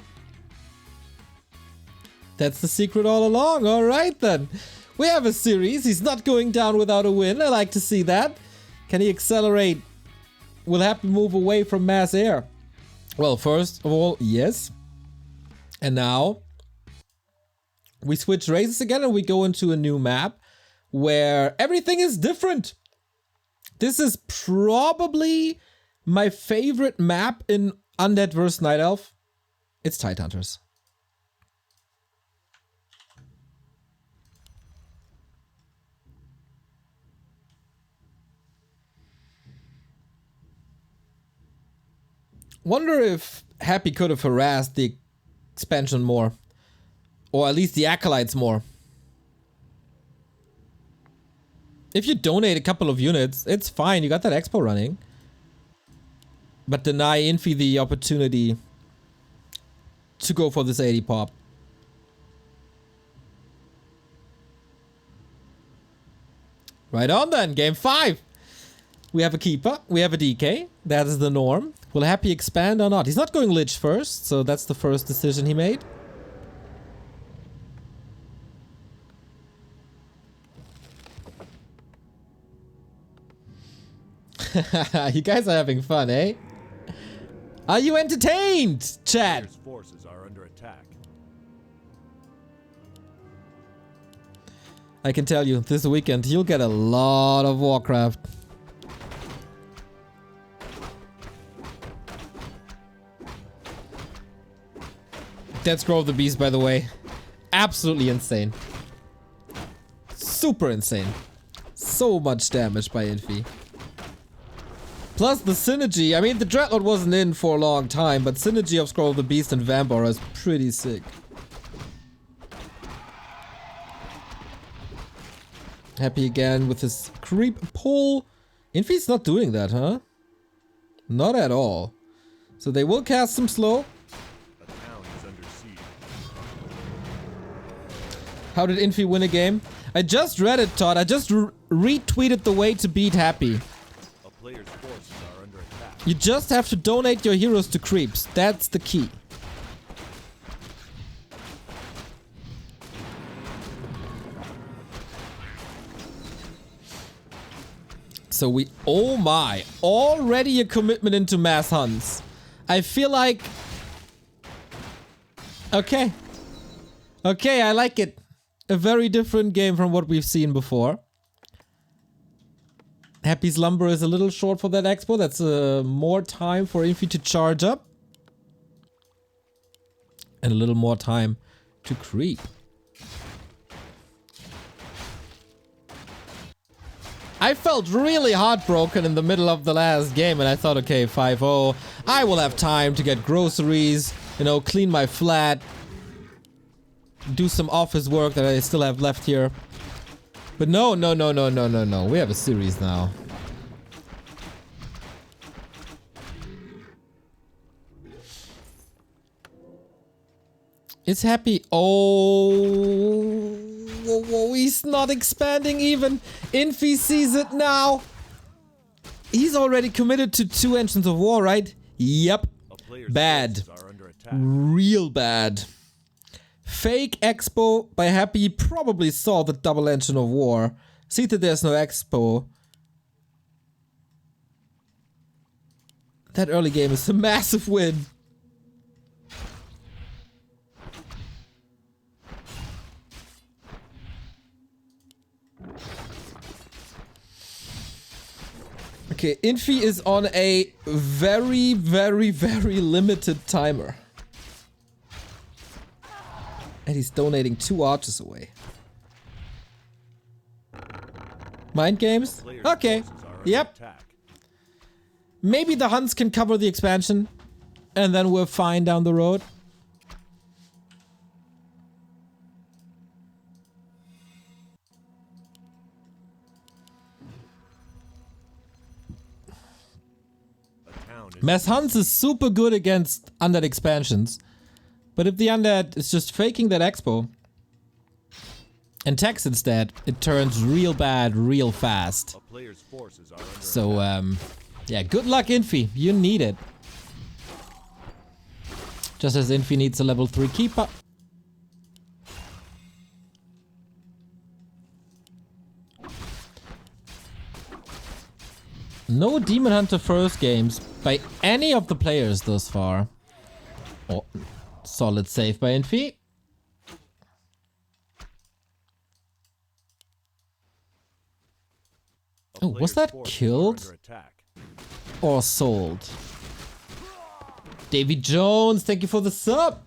Speaker 1: That's the secret all along. Alright then. We have a series. He's not going down without a win. I like to see that. Can he accelerate? Will Happy move away from mass air? Well, first of all, yes. And now we switch races again and we go into a new map where everything is different. This is probably my favorite map in Undead vs. Night Elf. It's Tidehunters. Wonder if Happy could have harassed the expansion more. Or at least the Acolytes more. If you donate a couple of units, it's fine. You got that expo running. But deny Infi the opportunity to go for this 80 pop. Right on then. Game 5. We have a Keeper. We have a DK. That is the norm. Will Happy expand or not? He's not going Lich first, so that's the first decision he made. You guys are having fun, eh? Are you entertained, chat?
Speaker 2: Forces are under attack.
Speaker 1: I can tell you, this weekend you'll get a lot of Warcraft. That Scroll of the Beast, by the way, absolutely insane. Super insane. So much damage by Infi. Plus the synergy. I mean, the Dreadlord wasn't in for a long time, but synergy of Scroll of the Beast and Vampire is pretty sick. Happy again with his creep pull. Infi's not doing that, huh? Not at all. So they will cast some slow.
Speaker 2: A town is under siege.
Speaker 1: How did Infi win a game? I just read it, Todd. I just retweeted the way to beat Happy.
Speaker 2: A player's forces are under attack.
Speaker 1: You just have to donate your heroes to creeps. That's the key. So we, oh my, already a commitment into mass hunts. I feel like, okay, I like it. A very different game from what we've seen before. Happy Slumber is a little short for that expo. That's more time for Infi to charge up. And a little more time to creep. I felt really heartbroken in the middle of the last game and I thought, okay, 5-0. I will have time to get groceries, you know, clean my flat. Do some office work that I still have left here. But no. We have a series now. It's Happy. Oh, he's not expanding even. Infi sees it now. He's already committed to 2 Engines of War, right? Yep. Bad. Real bad. Fake Expo by Happy probably saw the double Engine of War. See that there's no Expo. That early game is a massive win. Okay, Infi is on a very limited timer. And he's donating 2 archers away. Mind games? Okay. Yep. Maybe the hunts can cover the expansion. And then we're fine down the road. Mass hunts is super good against undead expansions. But if the undead is just faking that expo and attacks instead, it turns real bad real fast. So, yeah, good luck, Infi. You need it. Just as Infi needs a level 3 keeper. No Demon Hunter first games by any of the players thus far. Oh, solid save by Infi. Oh, was that killed? Or sold? Davy Jones, thank you for the sub!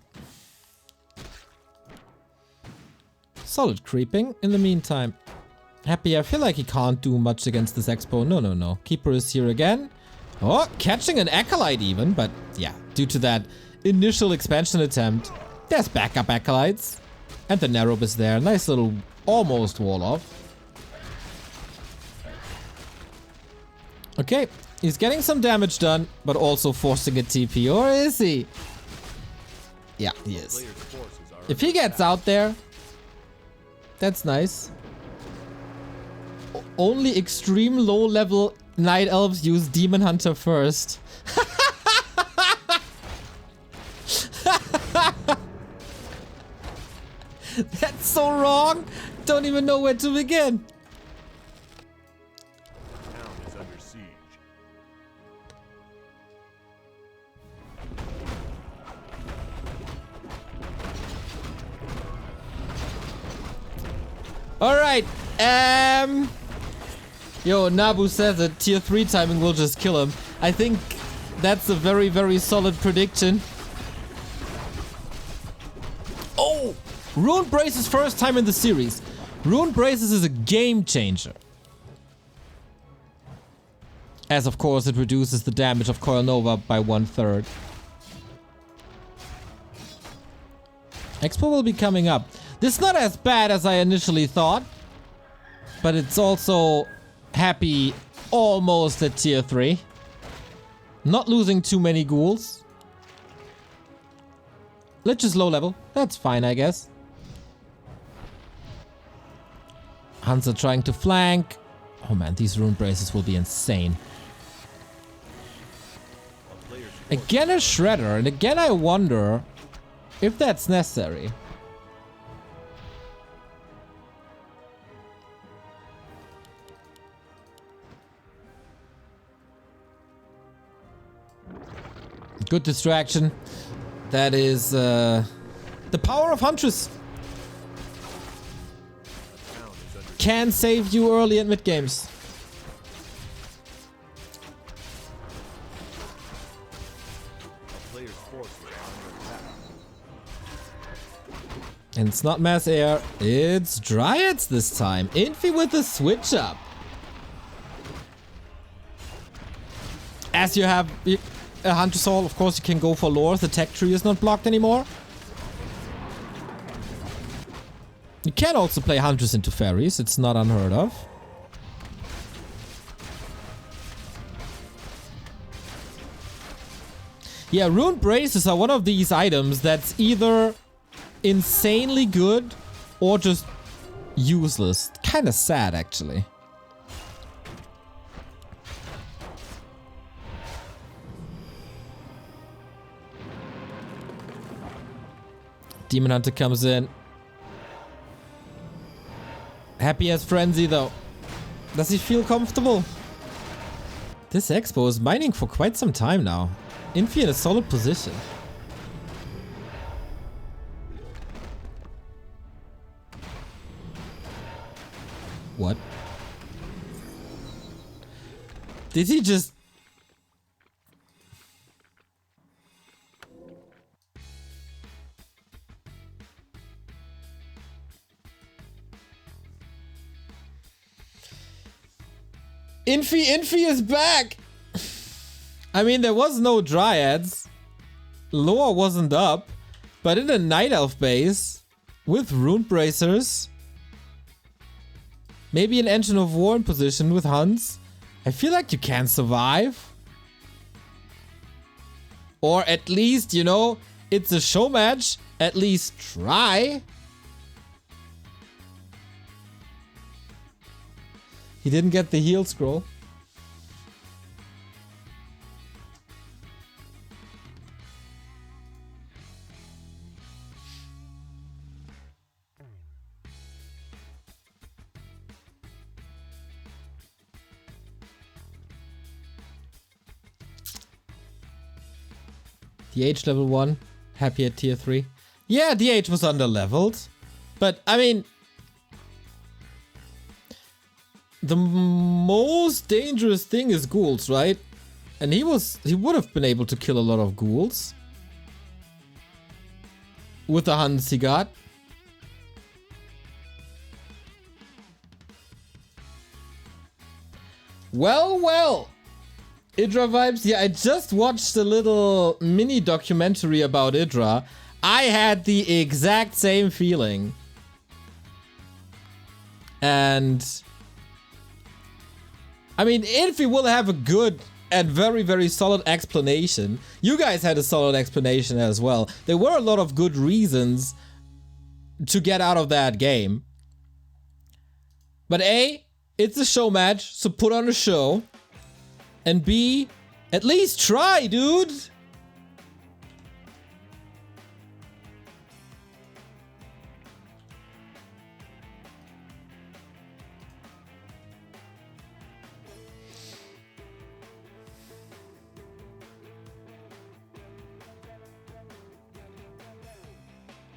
Speaker 1: Solid creeping in the meantime. Happy, I feel like he can't do much against this expo. No. Keeper is here again. Oh, catching an Acolyte even, but yeah, due to that initial expansion attempt, there's backup Acolytes. And the Narrow is there. Nice little almost wall off. Okay, he's getting some damage done, but also forcing a TP, or is he? Yeah, he is. If he gets out there, that's nice. Only extreme low level Night Elves use Demon Hunter first. That's so wrong. Don't even know where to begin.
Speaker 2: The town is under siege.
Speaker 1: All right. Yo, Nabu says that tier 3 timing will just kill him. I think that's a very solid prediction. Oh! Rune Braces first time in the series. Rune Braces is a game changer. As of course it reduces the damage of Coil Nova by 1/3. Expo will be coming up. This is not as bad as I initially thought. But it's also happy almost at tier 3. Not losing too many ghouls. Lich is low level. That's fine, I guess. Huns are trying to flank. Oh man, these rune braces will be insane. Again a shredder, and again I wonder if that's necessary. Good distraction. That is the power of Huntress. Can save you early and mid games. And it's not mass air, it's Dryads this time. Infi with the switch up. As you have a Hunter Soul, of course you can go for lore. The tech tree is not blocked anymore. You can also play Hunters into Fairies, it's not unheard of. Yeah, Rune Braces are one of these items that's either insanely good or just useless. Kinda sad, actually. Demon Hunter comes in. Happy as Frenzy, though. Does he feel comfortable? This Expo is mining for quite some time now. Infi in a solid position. What? Did he just... Infi is back! I mean, there was no Dryads. Lore wasn't up. But in a Night Elf base, with Rune Bracers, maybe an Engine of War in position with Huns, I feel like you can survive. Or at least, you know, it's a show match. At least try. He didn't get the heal scroll. DH level 1. Happy at tier 3. Yeah, DH was under-leveled. But, I mean... the most dangerous thing is ghouls, right? And he would have been able to kill a lot of ghouls. With the Huns he got. Well, well. Idra vibes. Yeah, I just watched a little mini documentary about Idra. I had the exact same feeling. And... I mean, Infi will have a good and very, very solid explanation. You guys had a solid explanation as well. There were a lot of good reasons to get out of that game. But A, it's a show match, so put on a show. And B, at least try, dude!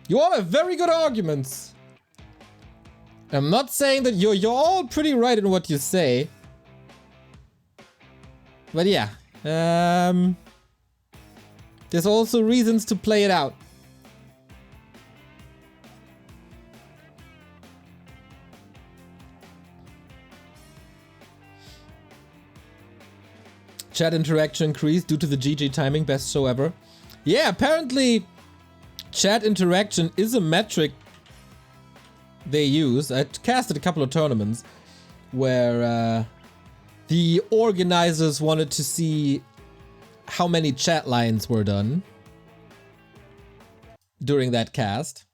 Speaker 1: You all have very good arguments. I'm not saying that you're all pretty right in what you say. But yeah, there's also reasons to play it out. Chat interaction increased due to the GG timing, best show ever. Yeah, apparently chat interaction is a metric they use. I casted a couple of tournaments where the organizers wanted to see how many chat lines were done during that cast.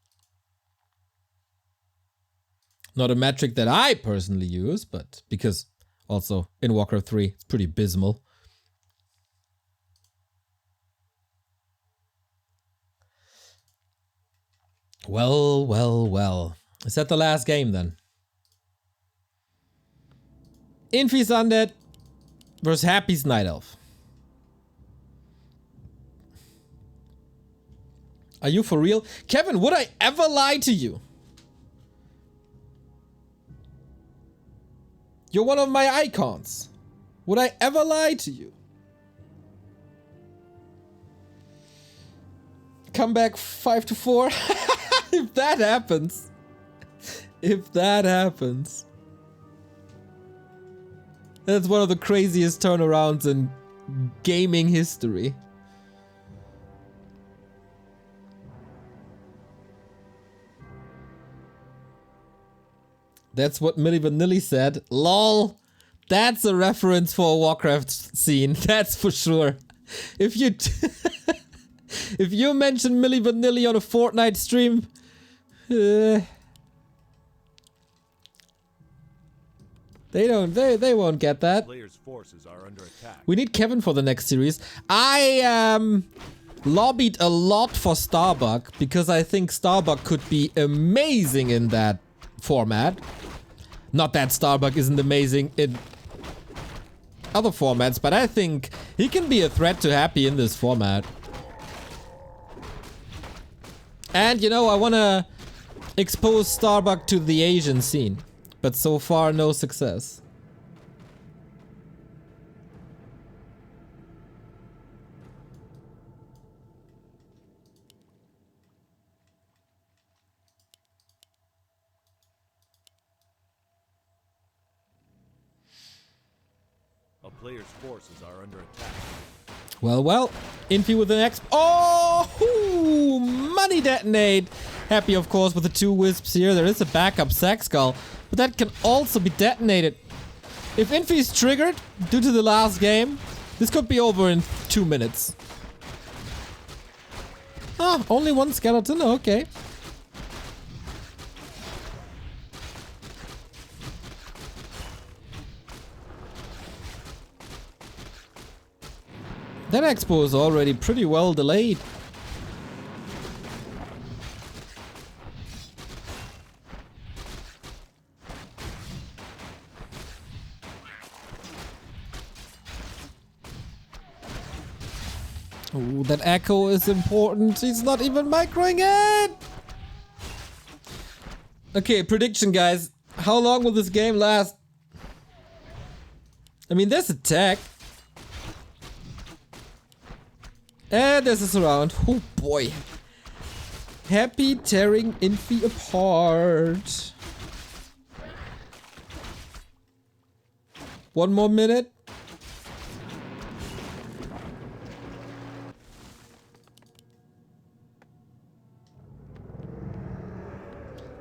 Speaker 1: Not a metric that I personally use, but because also in Warcraft 3 it's pretty abysmal. Well, well, well. Is that the last game then? Infi's Undead versus Happy's Night Elf. Are you for real? Kevin, would I ever lie to you? You're one of my icons. Would I ever lie to you? Come back 5-4. If that happens. If that happens. That's one of the craziest turnarounds in gaming history. That's what Milli Vanilli said. LOL. That's a reference for a Warcraft scene. That's for sure. If you if you mention Milli Vanilli on a Fortnite stream, they won't get that.
Speaker 2: Players' forces are under attack.
Speaker 1: We need Kevin for the next series. I lobbied a lot for Starbuck because I think Starbuck could be amazing in that format. Not that Starbuck isn't amazing in other formats, but I think he can be a threat to Happy in this format. And you know, I wanna expose Starbuck to the Asian scene, but so far no success.
Speaker 2: A player's forces are under attack.
Speaker 1: Well, well. Infi with the next. Oh! Ooh, money detonate! Happy, of course, with the 2 wisps here. There is a backup sack skull, but that can also be detonated. If Infi is triggered due to the last game, this could be over in 2 minutes. Ah, only 1 skeleton. Okay. That expo is already pretty well delayed. Ooh, that echo is important. He's not even microing it. Okay, prediction, guys. How long will this game last? I mean, there's a tech. And there's a surround. Oh boy. Happy tearing Infi apart. 1 more minute.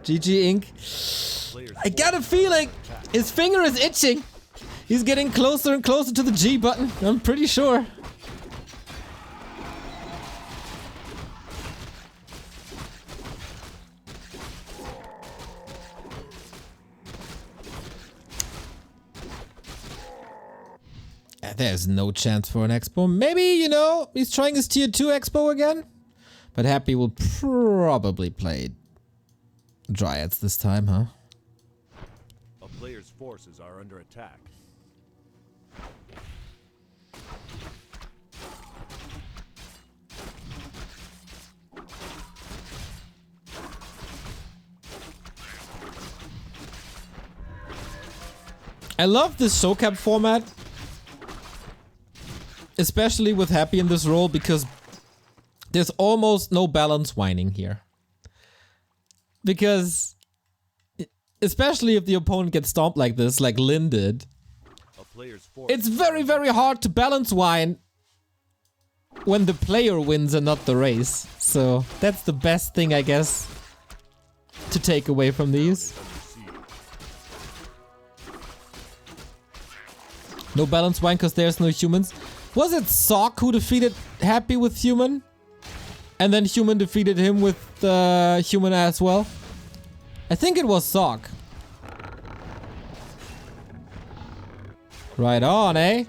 Speaker 1: GG Inc. I got a feeling his finger is itching. He's getting closer and closer to the G button. I'm pretty sure. There's no chance for an expo. Maybe, you know, he's trying his tier 2 expo again. But Happy will probably play Dryads this time, huh?
Speaker 2: A player's forces are under attack.
Speaker 1: I love this show cap format. Especially with Happy in this role, because there's almost no balance whining here. Because, especially if the opponent gets stomped like this, like Lynn did,
Speaker 2: player's force.
Speaker 1: It's very, very hard to balance wine when the player wins and not the race. So that's the best thing, I guess, to take away from these. No balance wine because there's no humans. Was it Sock who defeated Happy with human? And then human defeated him with human as well? I think it was Sock. Right on, eh?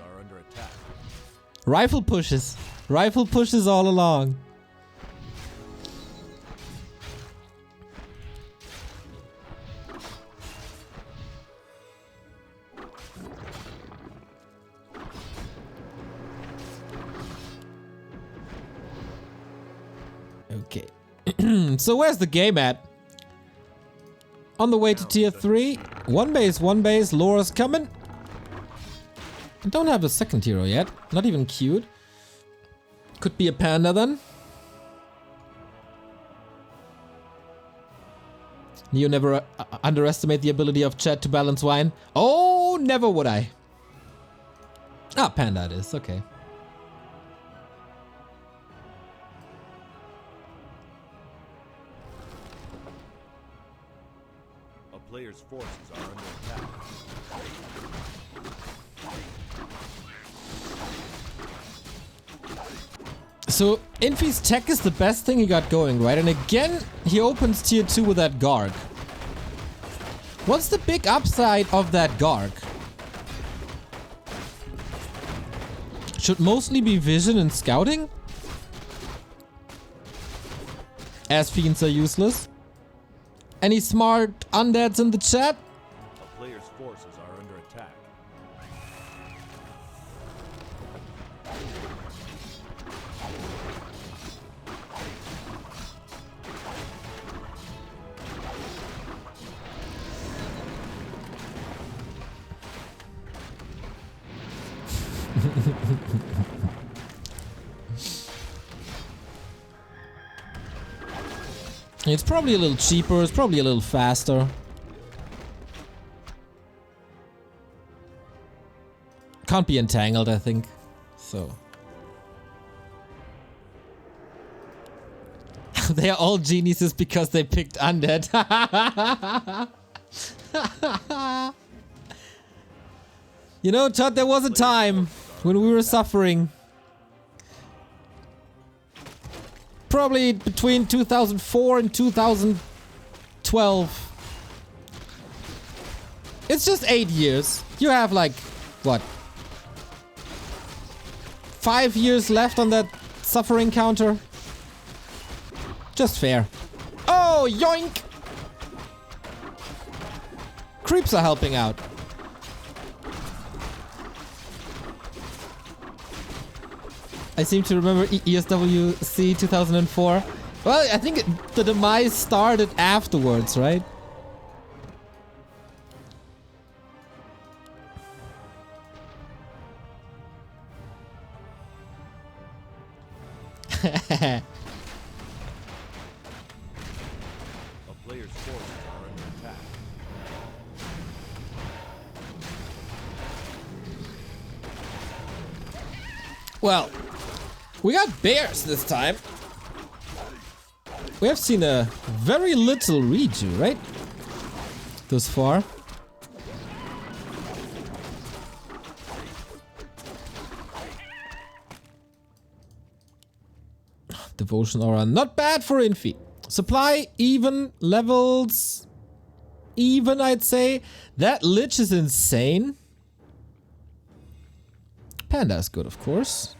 Speaker 1: Rifle pushes. Rifle pushes all along. Okay. So where's the game at? On the way to tier 3. One base. Laura's coming. I don't have a second hero yet. Not even queued. Could be a panda then. You never underestimate the ability of chat to balance wine. Oh, never would I. Ah, panda it is. Okay.
Speaker 2: A player's forces are under attack.
Speaker 1: So, Infi's tech is the best thing he got going, right? And again, he opens tier 2 with that Garg. What's the big upside of that Garg? Should mostly be vision and scouting? As fiends are useless. Any smart undeads in the chat?
Speaker 2: A player's forces are under attack.
Speaker 1: It's probably a little cheaper, it's probably a little faster. Can't be entangled, I think. So. They are all geniuses because they picked undead. You know, Todd, there was a time when we were suffering. Probably between 2004 and 2012. It's just 8 years. You have like, what? 5 years left on that suffering counter. Just fair. Oh, yoink! Creeps are helping out. I seem to remember ESWC 2004. Well, I think the demise started afterwards, right?
Speaker 2: A player's forces are under attack.
Speaker 1: Well, we got bears this time. We have seen a very little redo, right? Thus far. Devotion aura, not bad for Infi. Supply, even. Levels, even, I'd say. That Lich is insane. Panda is good, of course.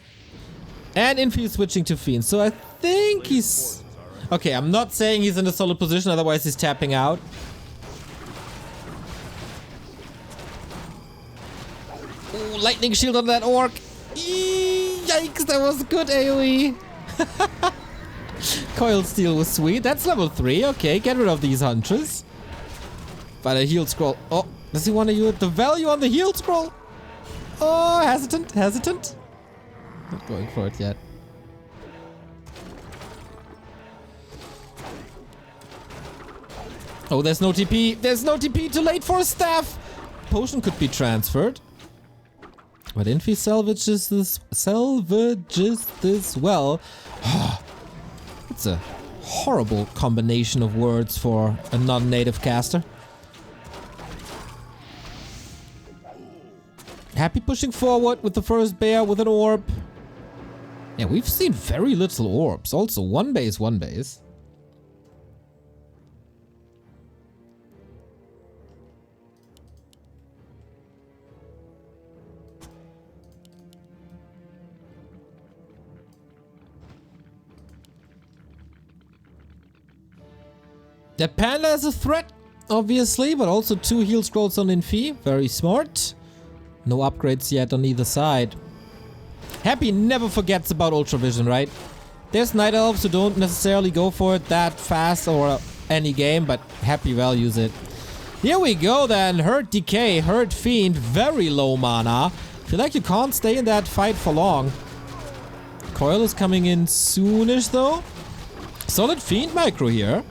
Speaker 1: And Infi is switching to Fiend, so I think he's... Okay, I'm not saying he's in a solid position, otherwise he's tapping out. Ooh, lightning shield on that orc. Yikes, that was good AoE. Coil Steel was sweet. That's level 3. Okay, get rid of these hunters. But a heal scroll. Oh, does he want to use the value on the heal scroll? Oh, hesitant. Not going for it yet. Oh, there's no TP. There's no TP. Too late for a staff. Potion could be transferred. But Infi salvages this well. It's a horrible combination of words for a non-native caster. Happy pushing forward with the first bear with an orb. Yeah, we've seen very little orbs. Also, one base, one base. The panda is a threat, obviously, but also 2 heal scrolls on Infi. Very smart. No upgrades yet on either side. Happy never forgets about Ultravision, right? There's Night Elves who don't necessarily go for it that fast or any game, but Happy values it. Here we go then. Hurt Decay, Hurt Fiend, very low mana. Feel like you can't stay in that fight for long. Coil is coming in soonish though. Solid Fiend micro here.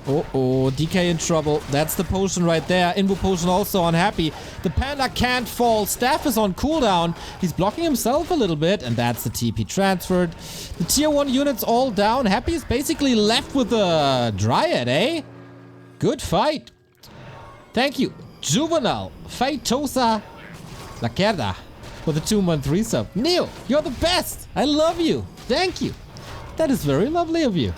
Speaker 1: Oh, DK in trouble. That's the potion right there. Invo potion also unhappy. The panda can't fall. Staff is on cooldown. He's blocking himself a little bit, and that's the TP transferred. The tier 1 units all down. Happy is basically left with a Dryad, eh? Good fight. Thank you, Juvenile, Feitosa, Lacerda, for the 2-month resub. Neo, you're the best. I love you. Thank you. That is very lovely of you.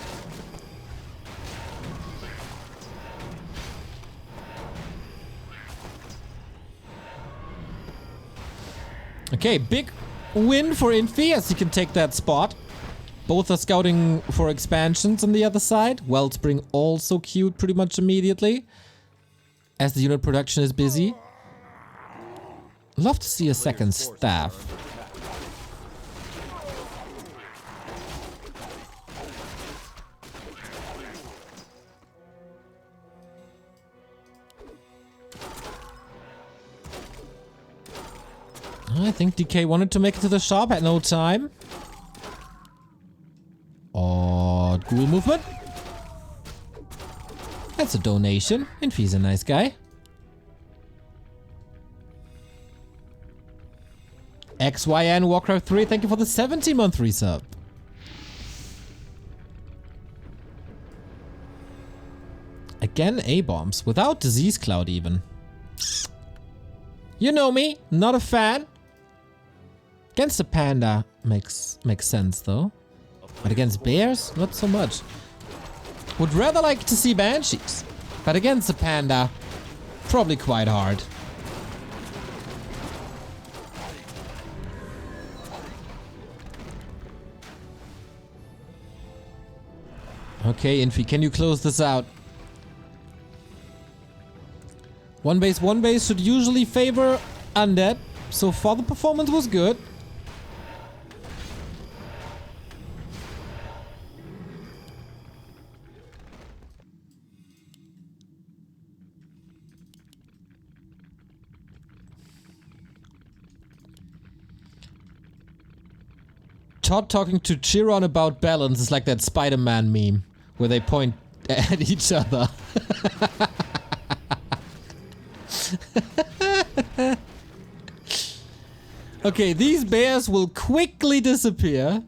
Speaker 1: Okay, big win for Infi as he can take that spot. Both are scouting for expansions on the other side. Wellspring also queued pretty much immediately as the unit production is busy. Love to see a second staff. I think DK wanted to make it to the shop, had no time. Odd ghoul movement. That's a donation. Infi's a nice guy. XYN Warcraft 3, thank you for the 70-month resub. Again, A-bombs without Disease Cloud even. You know me, not a fan. Against the panda makes sense though. But against bears, not so much. Would rather like to see banshees. But against the panda, probably quite hard. Okay, Infi, can you close this out? One base should usually favor undead. So far the performance was good. Todd talking to Chiron about balance is like that Spider-Man meme where they point at each other. Okay, these bears will quickly disappear.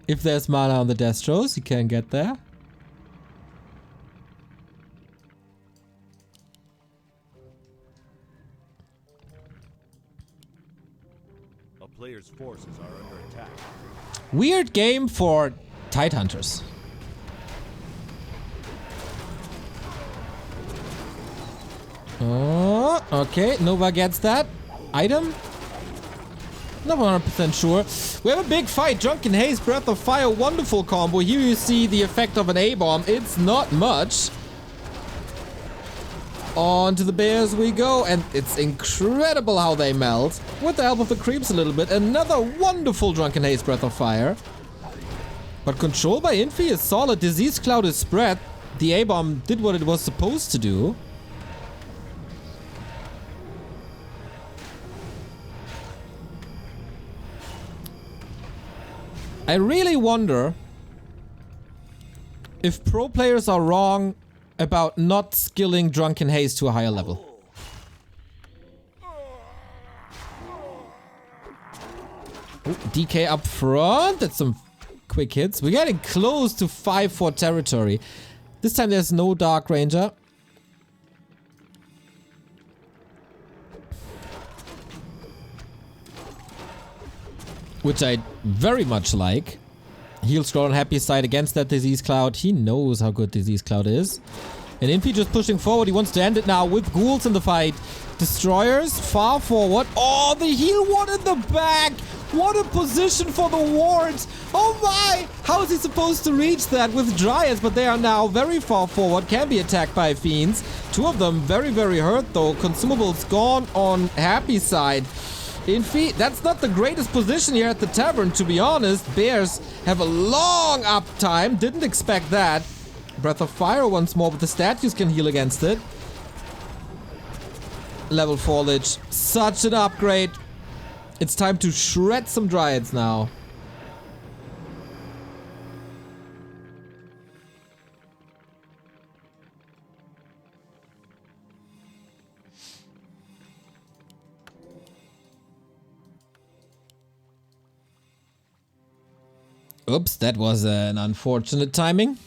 Speaker 1: If there's mana on the Destros, you can get there.
Speaker 2: A player's forces are under attack.
Speaker 1: Weird game for Tide Hunters. Oh, okay. Nova gets that item. Not 100% sure. We have a big fight. Drunken Haze, Breath of Fire, wonderful combo. Here you see the effect of an A-bomb. It's not much. On to the bears we go, and it's incredible how they melt. With the help of the creeps a little bit. Another wonderful Drunken Haze, Breath of Fire. But control by Infi is solid. Disease Cloud is spread. The A-bomb did what it was supposed to do. I really wonder if pro players are wrong about not skilling Drunken Haze to a higher level. Ooh, DK up front. That's some quick hits. We're getting close to 5-4 territory. This time there's no Dark Ranger. Which I very much like. Heal scroll on Happy's side against that Disease Cloud. He knows how good Disease Cloud is. And Infi just pushing forward. He wants to end it now with ghouls in the fight. Destroyers far forward. Oh, the heal one in the back. What a position for the wards. Oh my. How is he supposed to reach that with Dryads? But they are now very far forward. Can be attacked by Fiends. Two of them very, very hurt though. Consumables gone on Happy's side. Infi, that's not the greatest position here at the tavern, to be honest. Bears have a long uptime. Didn't expect that. Breath of Fire once more, but the statues can heal against it. Level 4 Lich. Such an upgrade. It's time to shred some Dryads now. Oops, that was an unfortunate timing.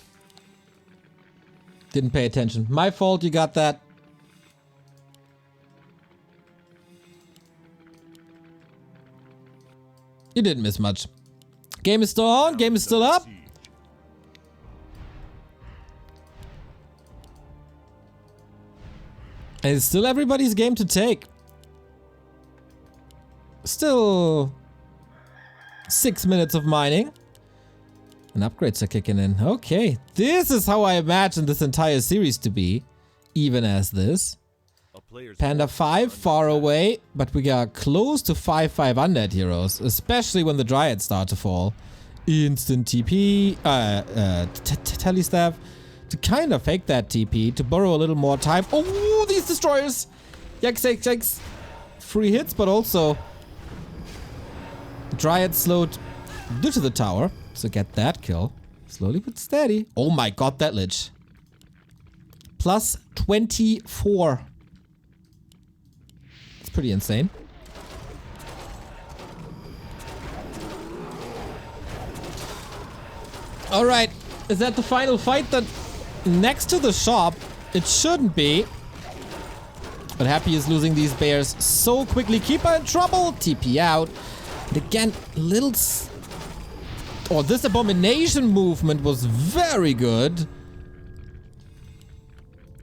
Speaker 1: Didn't pay attention. My fault, you got that. You didn't miss much. Game is still on, game is still up. And it's still everybody's game to take. Still 6 minutes of mining. And upgrades are kicking in. Okay, this is how I imagine this entire series to be. Even as this. Panda 5 far away, but we got close to 5-5 undead heroes. Especially when the Dryads start to fall. Instant TP, Telestaff. To kind of fake that TP, to borrow a little more time. Oh, these destroyers! Yikes, yikes, yikes. Free hits, but also Dryad slowed due to the tower. So get that kill. Slowly but steady. Oh my god, that Lich. Plus 24. It's pretty insane. Alright. Is that the final fight? That next to the shop? It shouldn't be. But Happy is losing these bears so quickly. Keeper in trouble. TP out. And again, little... Oh, this abomination movement was very good.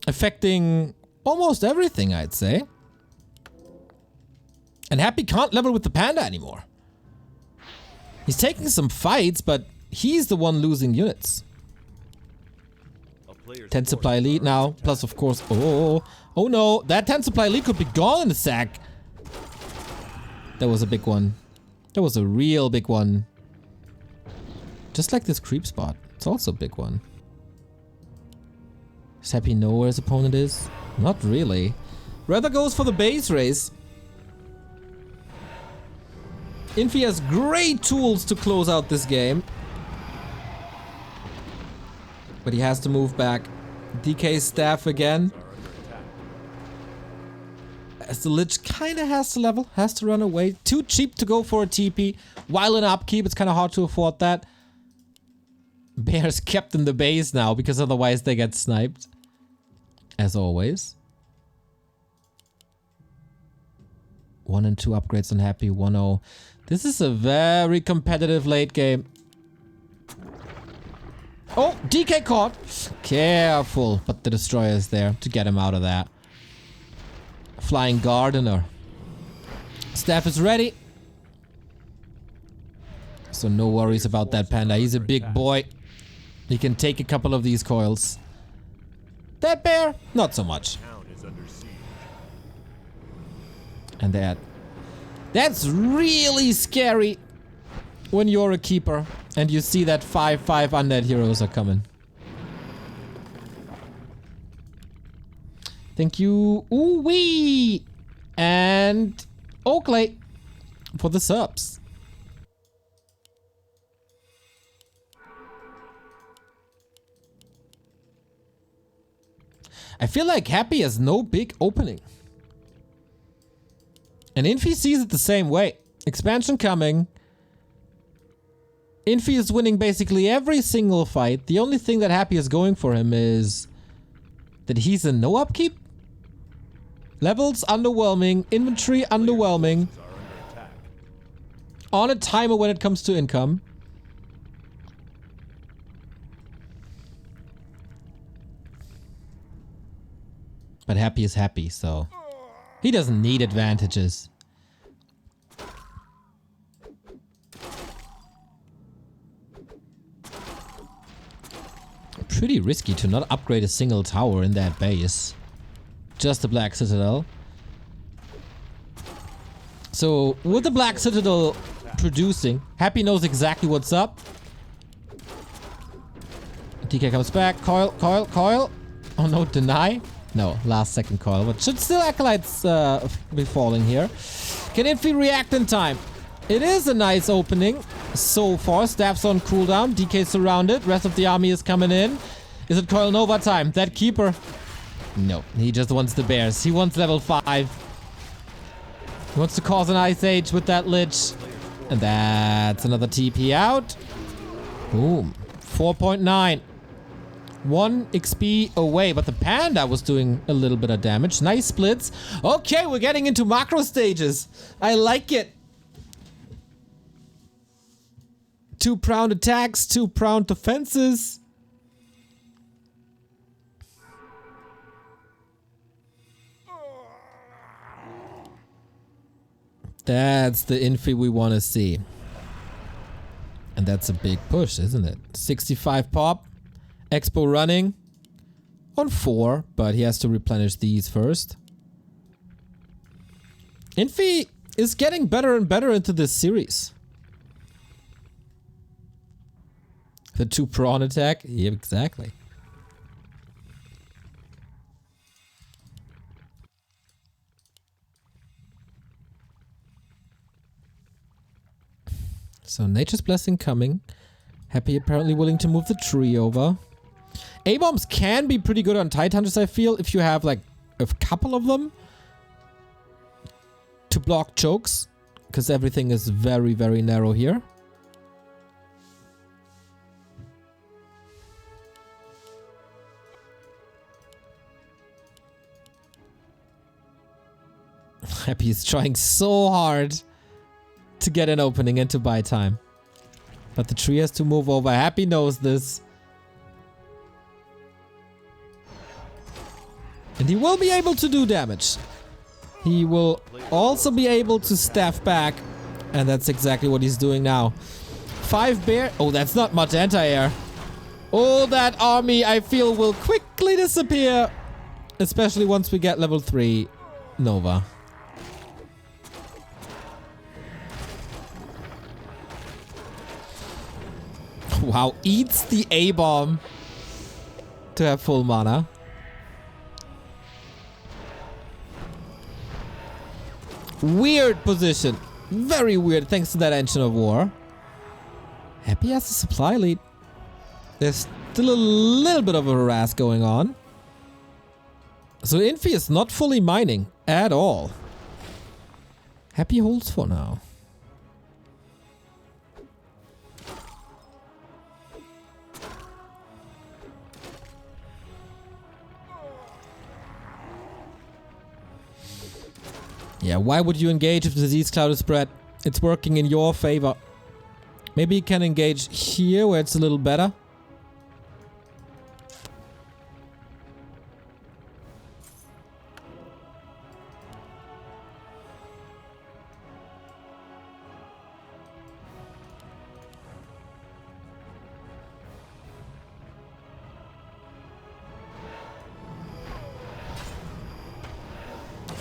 Speaker 1: Affecting almost everything, I'd say. And Happy can't level with the panda anymore. He's taking some fights, but he's the one losing units. 10 supply lead now. Plus, of course... Oh no. That 10 supply lead could be gone in a sec. That was a big one. That was a real big one. Just like this creep spot. It's also a big one. Does Happy know where his opponent is? Not really. Rather goes for the base race. Infi has great tools to close out this game. But he has to move back. DK staff again. As the Lich kind of has to level. Has to run away. Too cheap to go for a TP. While in upkeep, it's kind of hard to afford that. Bears kept in the base now, because otherwise they get sniped. As always. 1 and 2 upgrades on Happy, 1-0. This is a very competitive late game. Oh, DK caught. Careful, but the Destroyer is there to get him out of that. Flying Gardener. Staff is ready. So no worries about that panda. He's a big boy. He can take a couple of these coils. That bear, not so much. And that's really scary when you're a keeper and you see that 5-5 undead heroes are coming. Thank you, ooh-wee, and Oakley for the subs. I feel like Happy has no big opening. And Infi sees it the same way. Expansion coming. Infi is winning basically every single fight. The only thing that Happy is going for him is that he's in no upkeep. Levels underwhelming. Inventory underwhelming. On a timer when it comes to income. But Happy is happy, so he doesn't need advantages. Pretty risky to not upgrade a single tower in that base. Just the Black Citadel. So with the Black Citadel producing, Happy knows exactly what's up. DK comes back. Coil, coil, coil. Oh no, deny. No, last second coil, but should still Acolytes be falling here. Can Infi react in time? It is a nice opening so far. Staff's on cooldown. DK surrounded. Rest of the army is coming in. Is it Coil Nova time? That Keeper? No, he just wants the bears. He wants level 5. He wants to cause an Ice Age with that Lich. And that's another TP out. Boom. 4.9. 1 XP away, but the Panda was doing a little bit of damage. Nice splits. Okay, we're getting into macro stages. I like it. 2 pronged attacks, 2 pronged defenses. That's the Infi we want to see. And that's a big push, isn't it? 65 pop. Expo running on 4, but he has to replenish these first. Infi is getting better and better into this series. The 2 prawn attack? Yeah, exactly. So Nature's Blessing coming. Happy apparently willing to move the tree over. A-bombs can be pretty good on Tidehunters, I feel, if you have like a couple of them to block chokes, because everything is very, very narrow here. Happy is trying so hard to get an opening and to buy time. But the tree has to move over. Happy knows this. And he will be able to do damage. He will also be able to staff back. And that's exactly what he's doing now. 5 bear. Oh, that's not much anti-air. Oh, that army, I feel, will quickly disappear. Especially once we get level 3 Nova. Wow, eats the A-bomb to have full mana. Weird position. Very weird thanks to that Engine of War. Happy has a supply lead. There's still a little bit of a harass going on. So Infi is not fully mining at all. Happy holds for now. Yeah, why would you engage if the disease cloud is spread? It's working in your favor. Maybe you can engage here where it's a little better.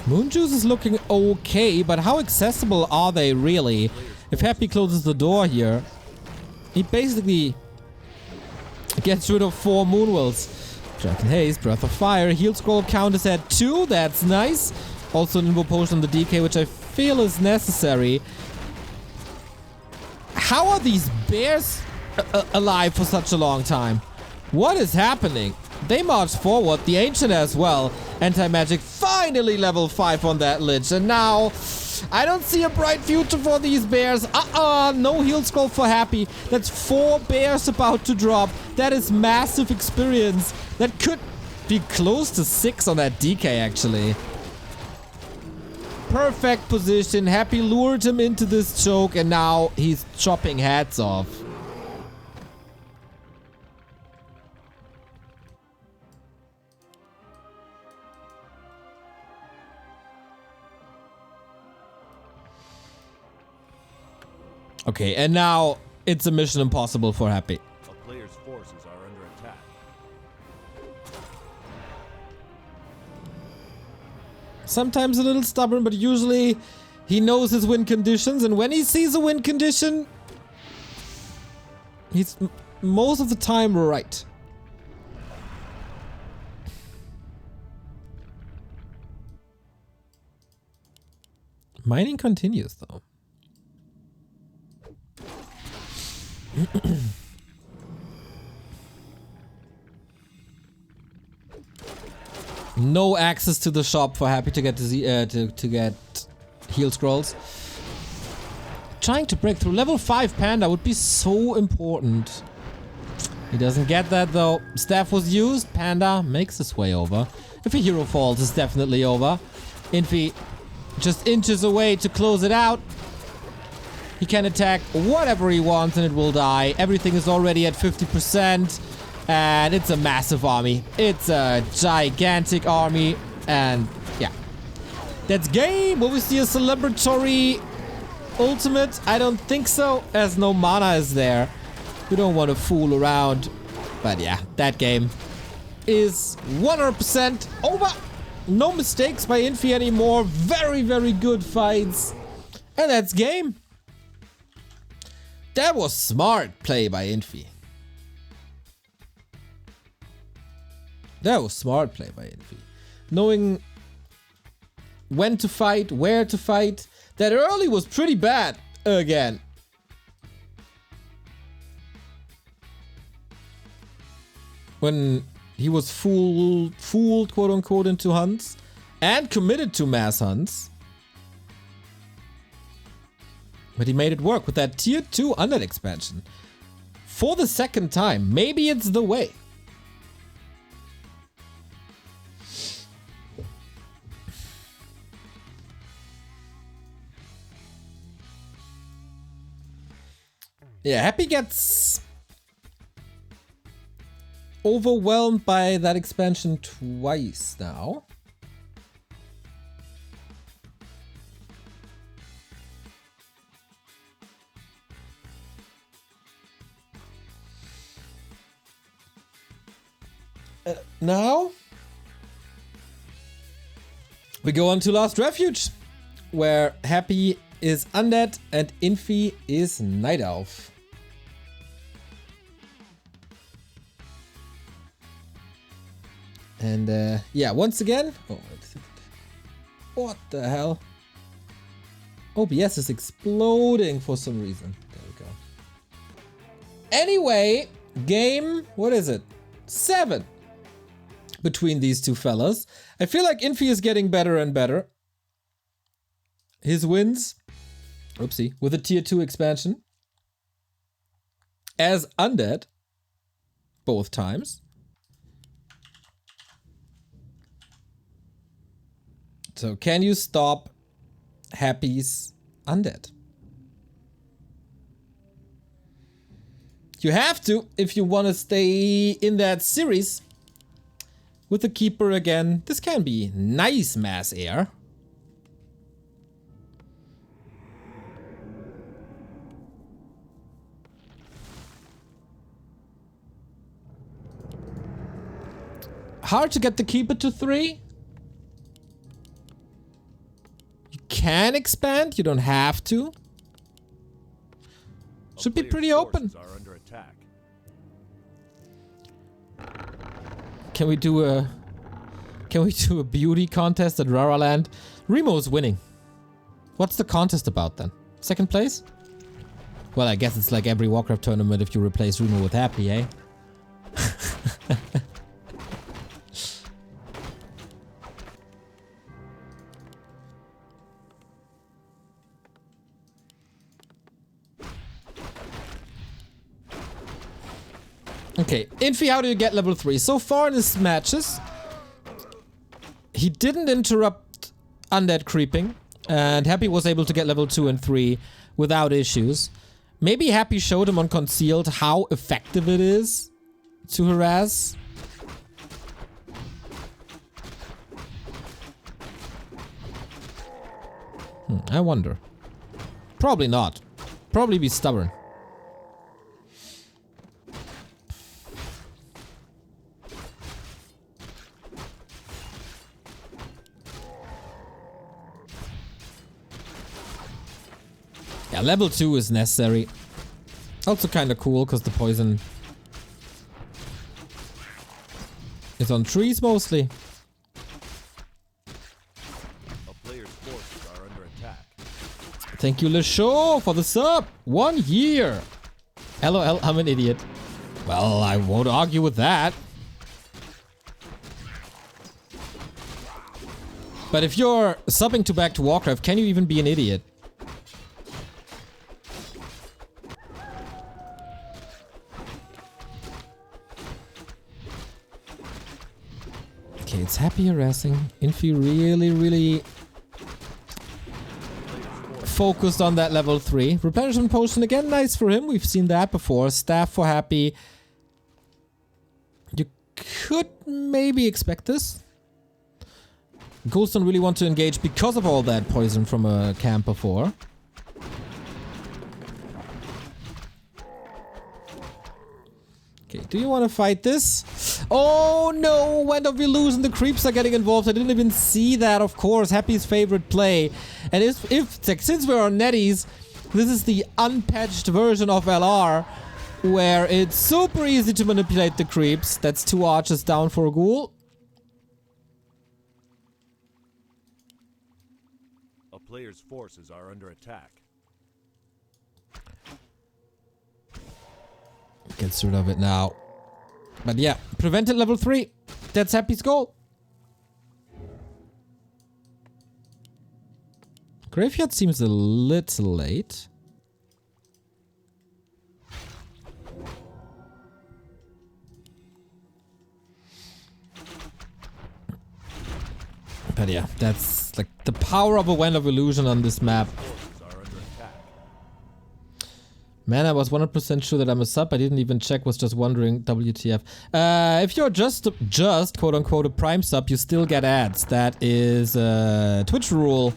Speaker 1: Moon Juice is looking okay, but how accessible are they really? If Happy closes the door here, he basically gets rid of 4 Moonwells. Dragon Haze, Breath of Fire, Heal Scroll count is at 2, that's nice. Also an Invo Potion on the DK, which I feel is necessary. How are these bears alive for such a long time? What is happening? They march forward, the Ancient as well. Anti-magic finally level 5 on that Lich. And now, I don't see a bright future for these bears. No heal scroll for Happy. That's 4 bears about to drop. That is massive experience. That could be close to 6 on that DK actually. Perfect position. Happy lured him into this choke and now he's chopping heads off. Okay, and now it's a mission impossible for Happy.
Speaker 2: A player's forces are under attack.
Speaker 1: Sometimes a little stubborn, but usually he knows his win conditions, and when he sees a win condition, he's most of the time right. Mining continues though. No access to the shop for Happy to get to get heal scrolls. Trying to break through level 5 Panda would be so important. He doesn't get that though. Staff was used. Panda makes his way over. If a hero falls, it's definitely over. Infi just inches away to close it out. He can attack whatever he wants and it will die. Everything is already at 50%. And it's a massive army. It's a gigantic army. And yeah. That's game. Will we see a celebratory ultimate? I don't think so, as no mana is there. We don't want to fool around. But yeah, that game is 100% over. No mistakes by Infi anymore. Very, very good fights. And that's game. That was smart play by Infi. That was smart play by Infi. Knowing when to fight, where to fight. That early was pretty bad again. When he was fooled quote unquote into hunts and committed to mass hunts. But he made it work with that tier 2 undead expansion. For the second time. Maybe it's the way. Yeah, Happy gets overwhelmed by that expansion twice now. Now we go on to Last Refuge, where Happy is undead and Infi is Night Elf. And yeah, once again, what the hell? OBS is exploding for some reason. There we go. Anyway, game, what is it? 7 between these two fellas. I feel like Infi is getting better and better. His wins, oopsie, with a tier 2 expansion as undead both times. So can you stop Happy's undead? You have to if you want to stay in that series. With the Keeper again, this can be nice mass air. Hard to get the Keeper to 3. You can expand, you don't have to. Should be pretty open.
Speaker 2: Are under attack.
Speaker 1: Can we do a beauty contest at Raraland? Remo's winning. What's the contest about then? Second place? Well, I guess it's like every Warcraft tournament if you replace Remo with Happy, eh? Okay, Infi, how do you get level 3? So far in his matches, he didn't interrupt undead creeping, and Happy was able to get level 2 and 3 without issues. Maybe Happy showed him on Concealed how effective it is to harass. I wonder. Probably not. Probably be stubborn. Yeah, level 2 is necessary. Also kind of cool because the poison is on trees mostly.
Speaker 2: A player's forces are under attack.
Speaker 1: Thank you, LeShow, for the sub. 1 year. LOL, I'm an idiot. Well, I won't argue with that. But if you're subbing to back to Warcraft, can you even be an idiot? Okay, it's Happy harassing. Infi really focused on that level 3. Replenishment potion again, nice for him. We've seen that before. Staff for Happy. You could maybe expect this. Ghosts don't really want to engage because of all that poison from a camp before. Okay, do you want to fight this? Oh no, when are we losing? The creeps are getting involved. I didn't even see that, of course. Happy's favorite play. And since we're on Netties, this is the unpatched version of LR, where it's super easy to manipulate the creeps. That's 2 archers down for a ghoul.
Speaker 2: A player's forces are under attack.
Speaker 1: Gets rid of it now. But yeah, prevented level 3. That's Happy's goal. Graveyard seems a little late. But yeah, that's like the power of a Well of Illusion on this map. Man, I was 100% sure that I'm a sub. I didn't even check, was just wondering. WTF. If you're just quote unquote a prime sub, you still get ads. That is a Twitch rule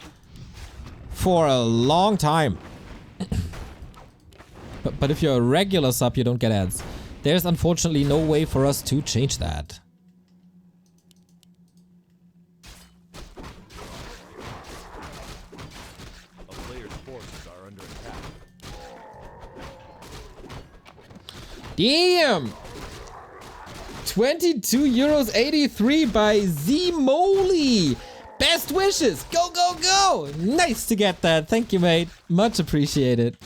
Speaker 1: for a long time. but if you're a regular sub, you don't get ads. There's unfortunately no way for us to change that. Damn! 22.83 € by Z-Moly! Best wishes! Go, go, go! Nice to get that. Thank you, mate. Much appreciated.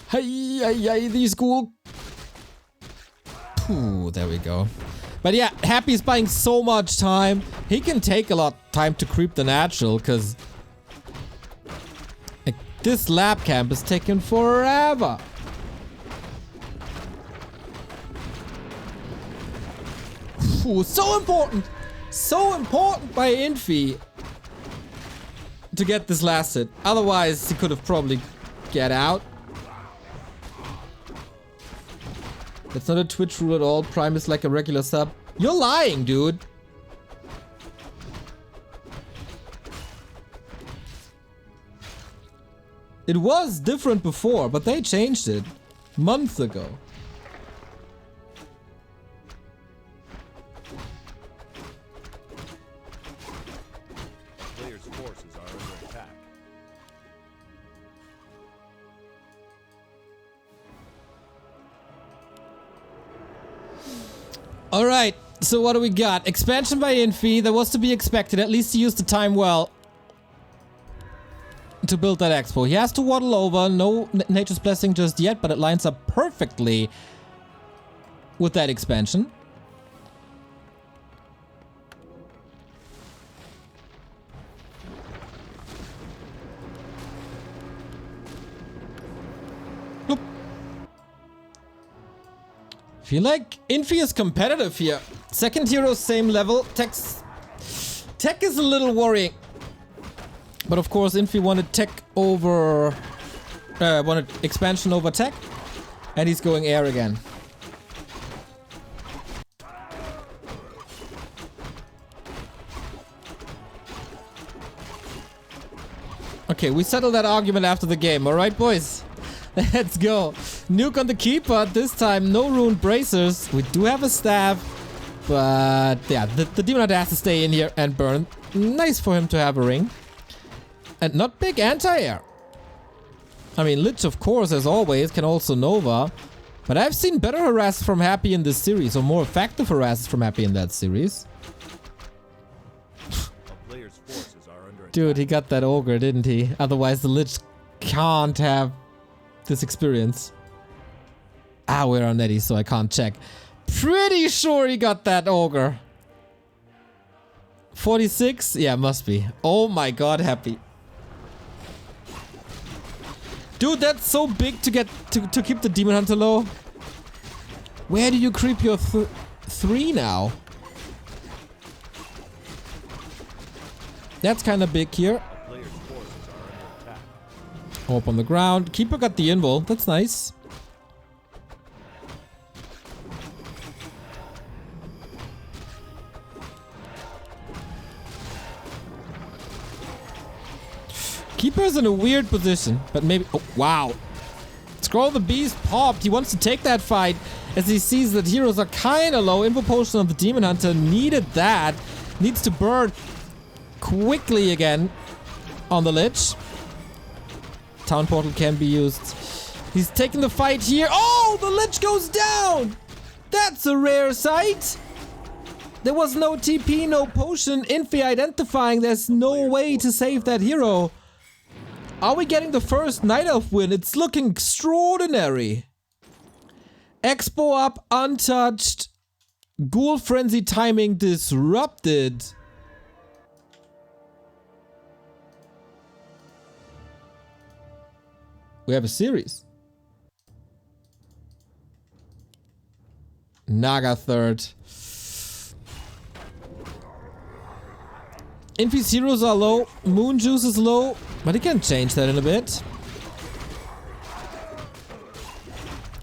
Speaker 1: Hey, these cool. Ooh, there we go. But yeah, Happy's buying so much time. He can take a lot of time to creep the natural, because this lab camp is taking forever. Ooh, so important! So important by Infi to get this last hit. Otherwise, he could have probably get out. That's not a Twitch rule at all. Prime is like a regular sub. You're lying, dude. It was different before, but they changed it months ago.
Speaker 2: Players' forces are under attack.
Speaker 1: All right, so what do we got? Expansion by Infi. That was to be expected. At least he used the time well to build that expo. He has to waddle over. No Nature's Blessing just yet, but it lines up perfectly with that expansion. Nope. Feel like Infi is competitive here. Second hero, same level. Tech is a little worrying. But of course, Infi wanted tech over... wanted expansion over tech. And he's going air again. Okay, we settled that argument after the game. Alright, boys? Let's go. Nuke on the keeper. This time, no ruined bracers. We do have a staff. But yeah, the Demon Hunter has to stay in here and burn. Nice for him to have a ring. And not big anti-air. I mean, Lich, of course, as always, can also Nova. But I've seen better harass from Happy in this series, or more effective harasses from Happy in that series. Dude, he got that ogre, didn't he? Otherwise, the Lich can't have this experience. Ah, we're on Eddie, so I can't check. Pretty sure he got that ogre. 46? Yeah, must be. Oh my god, Happy. Dude, that's so big to get to keep the Demon Hunter low. Where do you creep your 3 now? That's kind of big here. Up on the ground. Keeper got the invul. That's nice. Keeper's in a weird position, but maybe... Oh, wow. Scroll the Beast popped. He wants to take that fight as he sees that heroes are kind of low. Info potion of the Demon Hunter needed that. Needs to burn quickly again on the Lich. Town portal can be used. He's taking the fight here. Oh, the Lich goes down. That's a rare sight. There was no TP, no potion. Infi identifying. There's no way to save that hero. Are we getting the first Night Elf win? It's looking extraordinary. Expo up, untouched. Ghoul Frenzy timing disrupted. We have a series. Naga third. Infi's heroes are low. Moon Juice is low. But he can change that in a bit.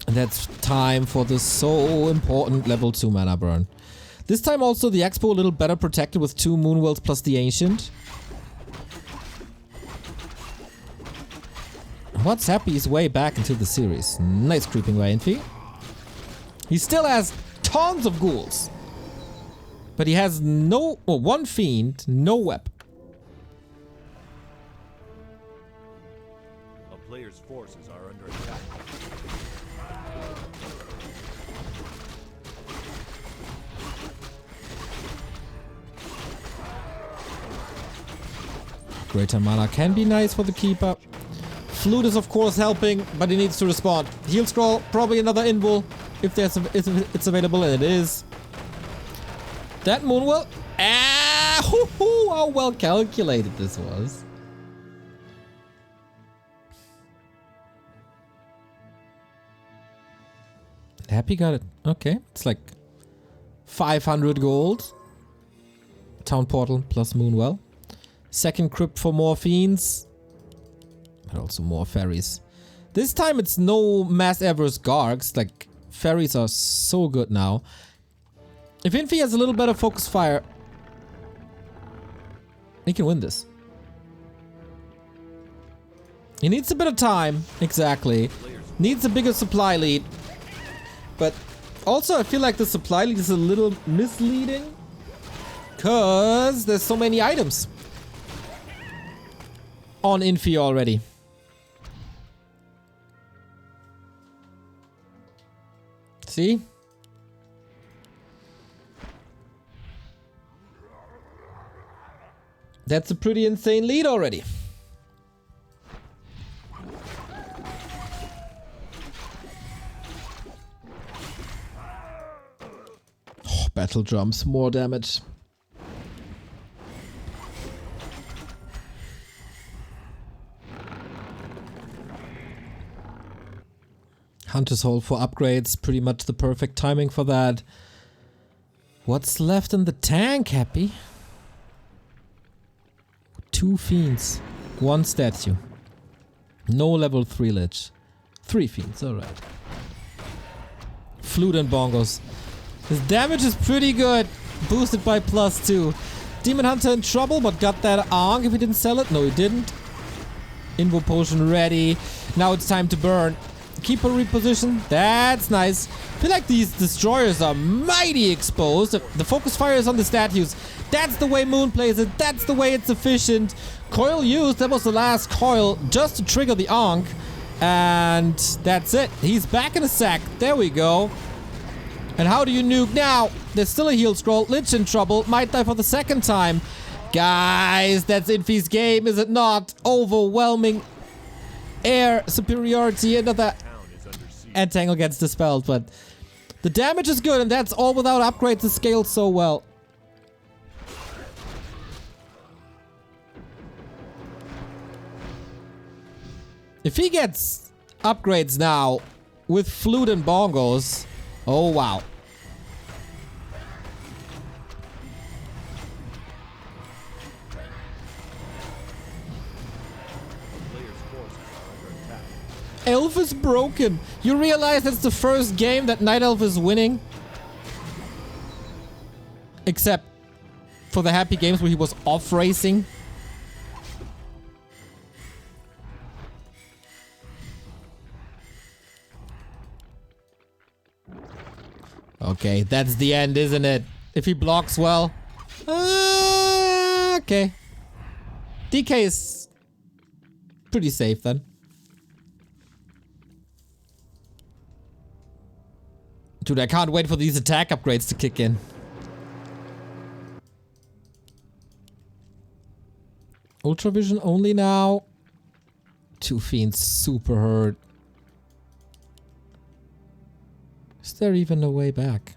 Speaker 1: And that's time for the so important level 2 mana burn. This time also the Expo a little better protected with 2 Moonwells plus the Ancient. What's Happy his way back into the series. Nice creeping by Infi. He still has tons of ghouls. But he has no... Well, 1 Fiend, no weapon.
Speaker 2: A player's forces are under attack.
Speaker 1: Greater mana can be nice for the keeper. Flute is of course helping, but he needs to respond. Heal scroll, probably another invul if it's available, and it is. That Moonwell. Ah, how well calculated this was. Happy got it. Okay, it's like 500 gold. Town portal plus Moonwell. Second crypt for more fiends. But also more fairies. This time it's no mass Everest Gargs. Like, fairies are so good now. If Infi has a little better focus fire, he can win this. He needs a bit of time. Exactly. Needs a bigger supply lead. But also I feel like the supply lead is a little misleading. Because there's so many items on Infi already. See? That's a pretty insane lead already. Oh, battle drums, more damage. Hunter's Hole for upgrades, pretty much the perfect timing for that. What's left in the tank, Happy? 2 Fiends, 1 statue. No level 3 Lich. 3 Fiends, alright. Flute and Bongos. His damage is pretty good. Boosted by +2. Demon Hunter in trouble, but got that Ankh if he didn't sell it. No, he didn't. Invo Potion ready. Now it's time to burn. Keeper reposition. That's nice. I feel like these destroyers are mighty exposed. The focus fire is on the statues. That's the way Moon plays it. That's the way it's efficient. Coil used. That was the last coil just to trigger the Ankh. And that's it. He's back in a sack. There we go. And how do you nuke now? There's still a heal scroll. Lich in trouble. Might die for the second time. Guys, that's Infi's game, is it not? Overwhelming air superiority. Another entangle gets dispelled, but the damage is good, and that's all without upgrades to scale so well. If he gets upgrades now with flute and bongos, oh wow. Elf is broken. You realize that's the first game that Night Elf is winning? Except for the happy games where he was off racing. Okay, that's the end, isn't it? If he blocks well. Okay. DK is pretty safe then. Dude, I can't wait for these attack upgrades to kick in. Ultravision only now. 2 Fiends super hurt. Is there even a way back?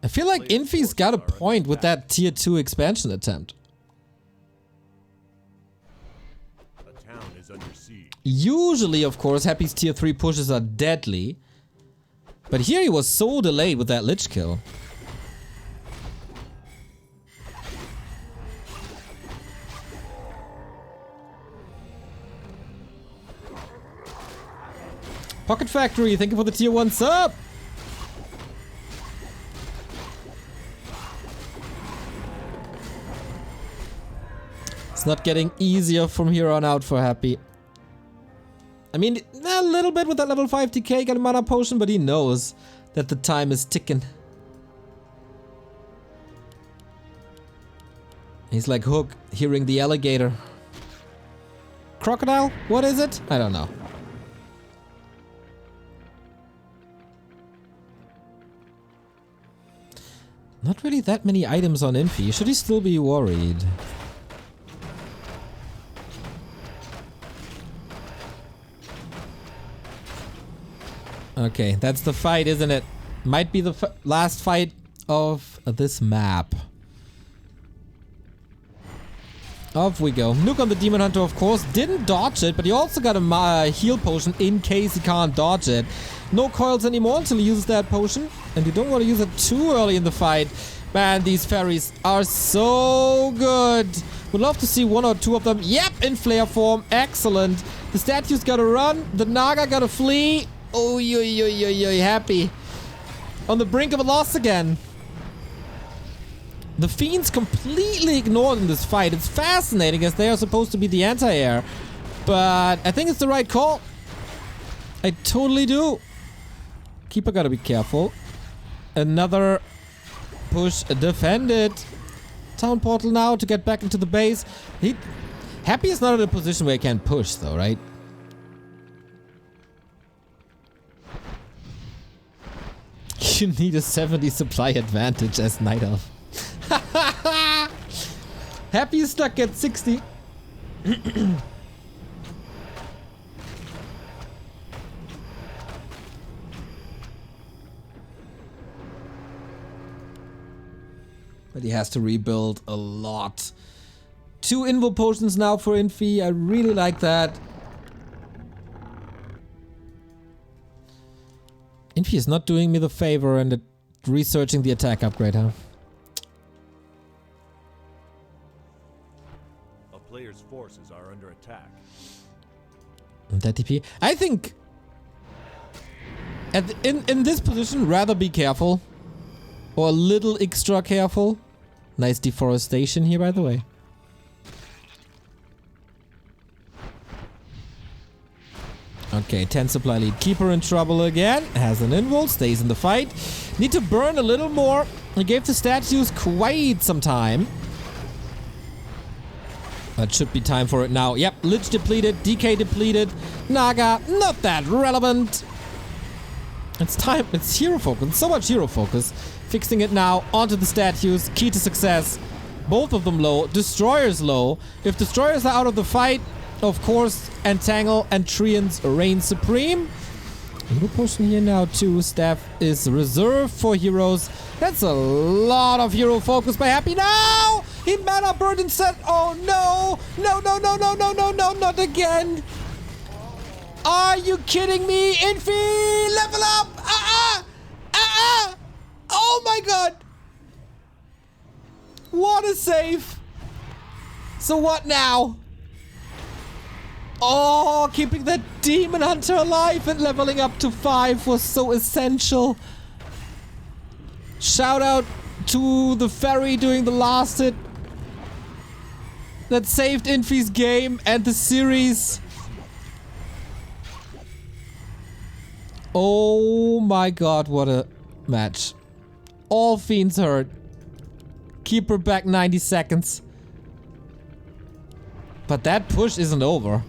Speaker 1: I feel like Infi's got a point with that tier 2 expansion attempt. Usually, of course, Happy's tier 3 pushes are deadly. But here he was so delayed with that Lich kill. Pocket Factory, thank you for the tier 1 sub! It's not getting easier from here on out for Happy. I mean, a little bit with that level 5 DK, got a mana potion, but he knows that the time is ticking. He's like Hook, hearing the alligator. Crocodile? What is it? I don't know. Not really that many items on Infi. Should he still be worried? Okay, that's the fight, isn't it? Might be the last fight of this map. Off we go. Nuke on the Demon Hunter, of course. Didn't dodge it, but he also got a heal potion in case he can't dodge it. No coils anymore until he uses that potion. And you don't want to use it too early in the fight. Man, these fairies are so good. Would love to see 1 or 2 of them. Yep, in flare form. Excellent. The statue's gotta run. The Naga gotta flee. Oh, Happy. On the brink of a loss again. The Fiends completely ignored in this fight. It's fascinating as they are supposed to be the anti-air. But I think it's the right call. I totally do. Keeper gotta be careful. Another push defended. Town portal now to get back into the base. Happy is not in a position where he can push though, right? You need a 70 supply advantage as Night Elf. Happy is stuck at 60. But he has to rebuild a lot. 2 Invo Potions now for Infi. I really like that. Infi is not doing me the favor and researching the attack upgrade, huh?
Speaker 2: A player's forces are under attack.
Speaker 1: That TP. I think in this position, rather be careful. Or a little extra careful. Nice deforestation here, by the way. Okay, 10 supply lead. Keeper in trouble again. Has an invul. Stays in the fight. Need to burn a little more. He gave the statues quite some time. That should be time for it now. Yep, Lich depleted. DK depleted. Naga, not that relevant. It's time. It's hero focus. So much hero focus. Fixing it now. Onto the statues. Key to success. Both of them low. Destroyers low. If Destroyers are out of the fight, of course, Entangle and Treants reign supreme. Little portion here now too. Staff is reserved for heroes. That's a lot of hero focus by Happy. Now he mana burned and said, "Oh no, no, no, no, no, no, no, no, not again! Are you kidding me, Infi? Level up! Oh my god! What a save! So what now? Oh, keeping that Demon Hunter alive and leveling up to 5 was so essential. Shout out to the Fairy doing the last hit that saved Infi's game and the series. Oh my god, what a match. All fiends hurt. Keeper back 90 seconds. But that push isn't over.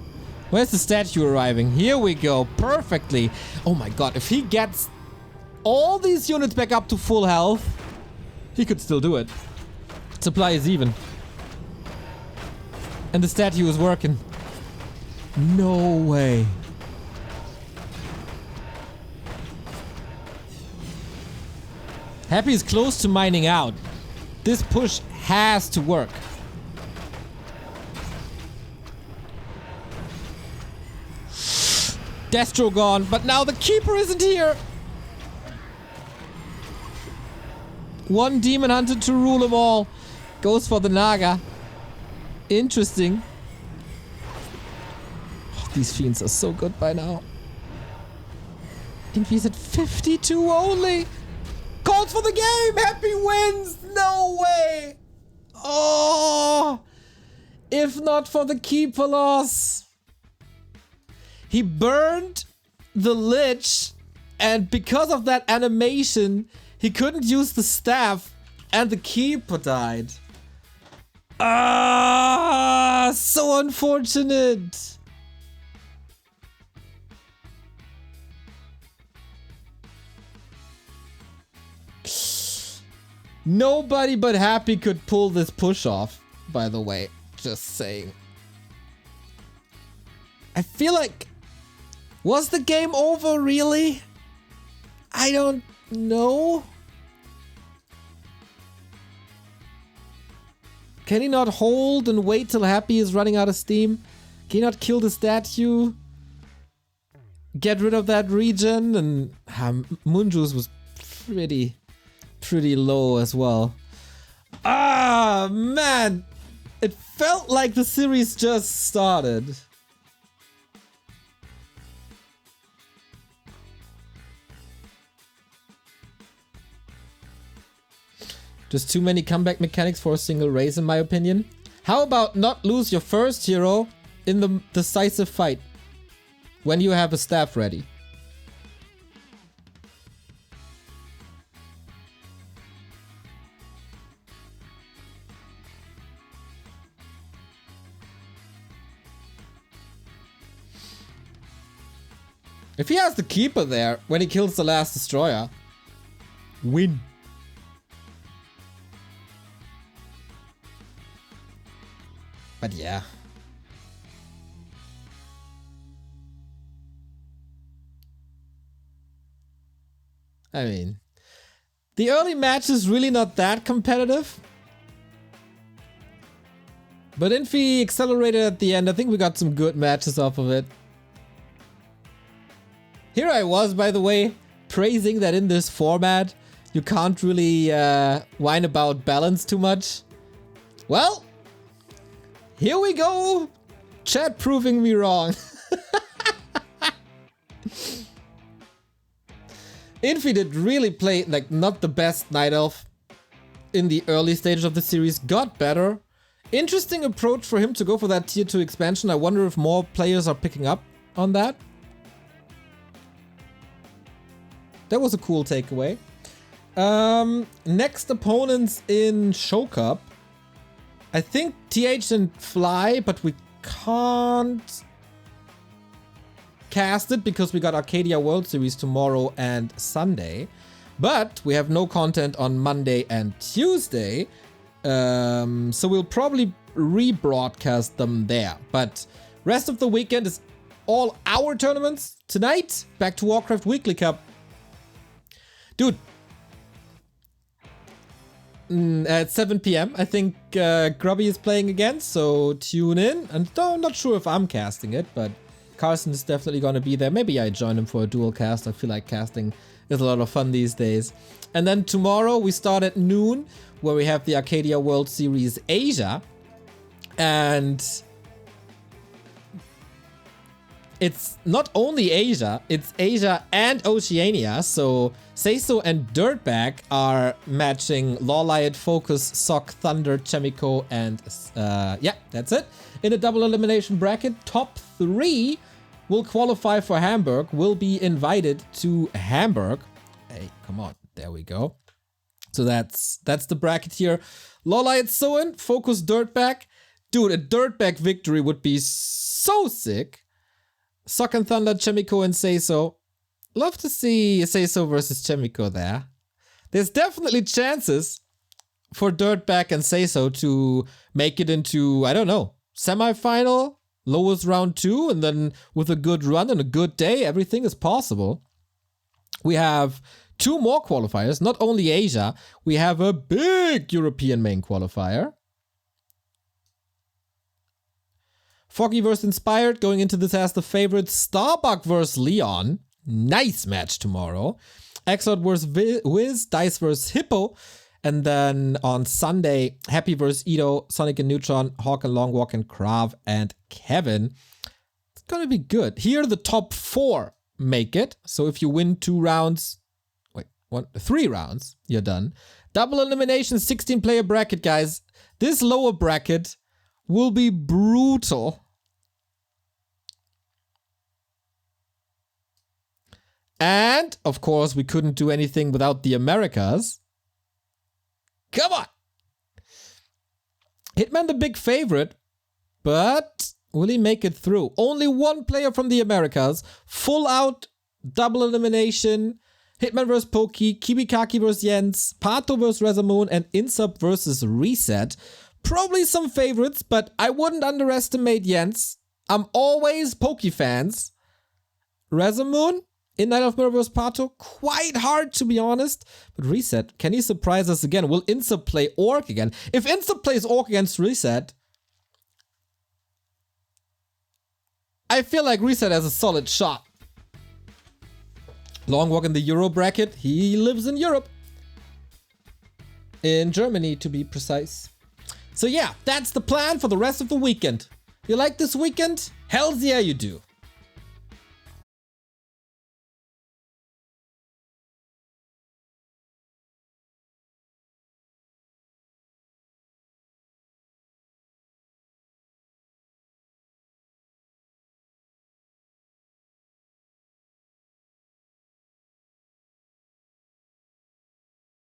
Speaker 1: Where's the statue arriving? Here we go. Perfectly. Oh my god, if he gets all these units back up to full health, he could still do it. Supply is even. And the statue is working. No way. Happy is close to mining out. This push has to work. Destro gone, but now the Keeper isn't here. One Demon Hunter to rule them all. Goes for the Naga. Interesting. Oh, these fiends are so good by now. Infi's at 52 only. Calls for the game. Happy wins. No way. Oh. If not for the Keeper loss. He burned the Lich, and because of that animation, he couldn't use the staff, and the Keeper died. Ah, so unfortunate. Nobody but Happy could pull this push off, by the way. Just saying. I feel like... Was the game over, really? I don't know. Can he not hold and wait till Happy is running out of steam? Can he not kill the statue? Get rid of that regen? And Moonjuice was pretty low as well. Ah, man. It felt like the series just started. Just too many comeback mechanics for a single race, in my opinion. How about not lose your first hero in the decisive fight when you have a staff ready? If he has the Keeper there when he kills the last destroyer, win. But yeah. I mean, the early match is really not that competitive. But Infi accelerated at the end. I think we got some good matches off of it. Here I was, by the way, praising that in this format, you can't really whine about balance too much. Well, here we go. Chat proving me wrong. Infi did really play like not the best Night Elf in the early stages of the series. Got better. Interesting approach for him to go for that tier 2 expansion. I wonder if more players are picking up on that. That was a cool takeaway. Next opponents in Show Cup. I think TH and Fly, but we can't cast it because we got Arcadia World Series tomorrow and Sunday. But we have no content on Monday and Tuesday. So we'll probably rebroadcast them there. But rest of the weekend is all our tournaments. Tonight, back to Warcraft Weekly Cup. Dude. At 7 p.m. I think Grubby is playing again, so tune in. And I'm not sure if I'm casting it, but Carson is definitely going to be there. Maybe I join him for a dual cast. I feel like casting is a lot of fun these days. And then tomorrow we start at noon, where we have the Arcadia World Series Asia. And it's not only Asia, it's Asia and Oceania. So Seiso and Dirtbag are matching Lawliot, Focus, Sock, Thunder, Chemico, and yeah, that's it. In a double elimination bracket, top 3 will qualify for Hamburg, will be invited to Hamburg. Hey, come on, there we go. So that's the bracket here. Lawliot, Soin, Focus, Dirtbag. Dude, a Dirtbag victory would be so sick. Sock and Thunder, Chemico, and Seiso. Love to see Seiso versus Chemico there. There's definitely chances for Dirtbag and Seiso to make it into, I don't know, semi-final, lowest round 2, and then with a good run and a good day, everything is possible. We have 2 more qualifiers, not only Asia, we have a big European main qualifier. Foggy vs. Inspired going into this as the favorite. Starbuck vs. Leon. Nice match tomorrow. Exod vs. Wiz. Dice vs. Hippo. And then on Sunday, Happy vs. Edo, Sonic and Neutron, Hawk and Longwalk, and Krav and Kevin. It's gonna be good. Here the top 4 make it. So if you win 2 rounds, 3 rounds, you're done. Double elimination, 16-player bracket, guys. This lower bracket will be brutal. And, of course, we couldn't do anything without the Americas. Come on! Hitman the big favorite, but will he make it through? Only 1 player from the Americas. Full out, double elimination. Hitman vs. Pokey, Kibikaki vs. Jens, Pato vs. Rezamoon, and Insub vs. Reset. Probably some favorites, but I wouldn't underestimate Jens. I'm always Pokey fans. Rezamoon in Night of Mirror vs. Pato, quite hard to be honest. But Reset, can he surprise us again? Will Insub play Orc again? If Insub plays Orc against Reset, I feel like Reset has a solid shot. Longwalk in the Euro bracket. He lives in Europe. In Germany, to be precise. So yeah, that's the plan for the rest of the weekend. You like this weekend? Hells yeah you do.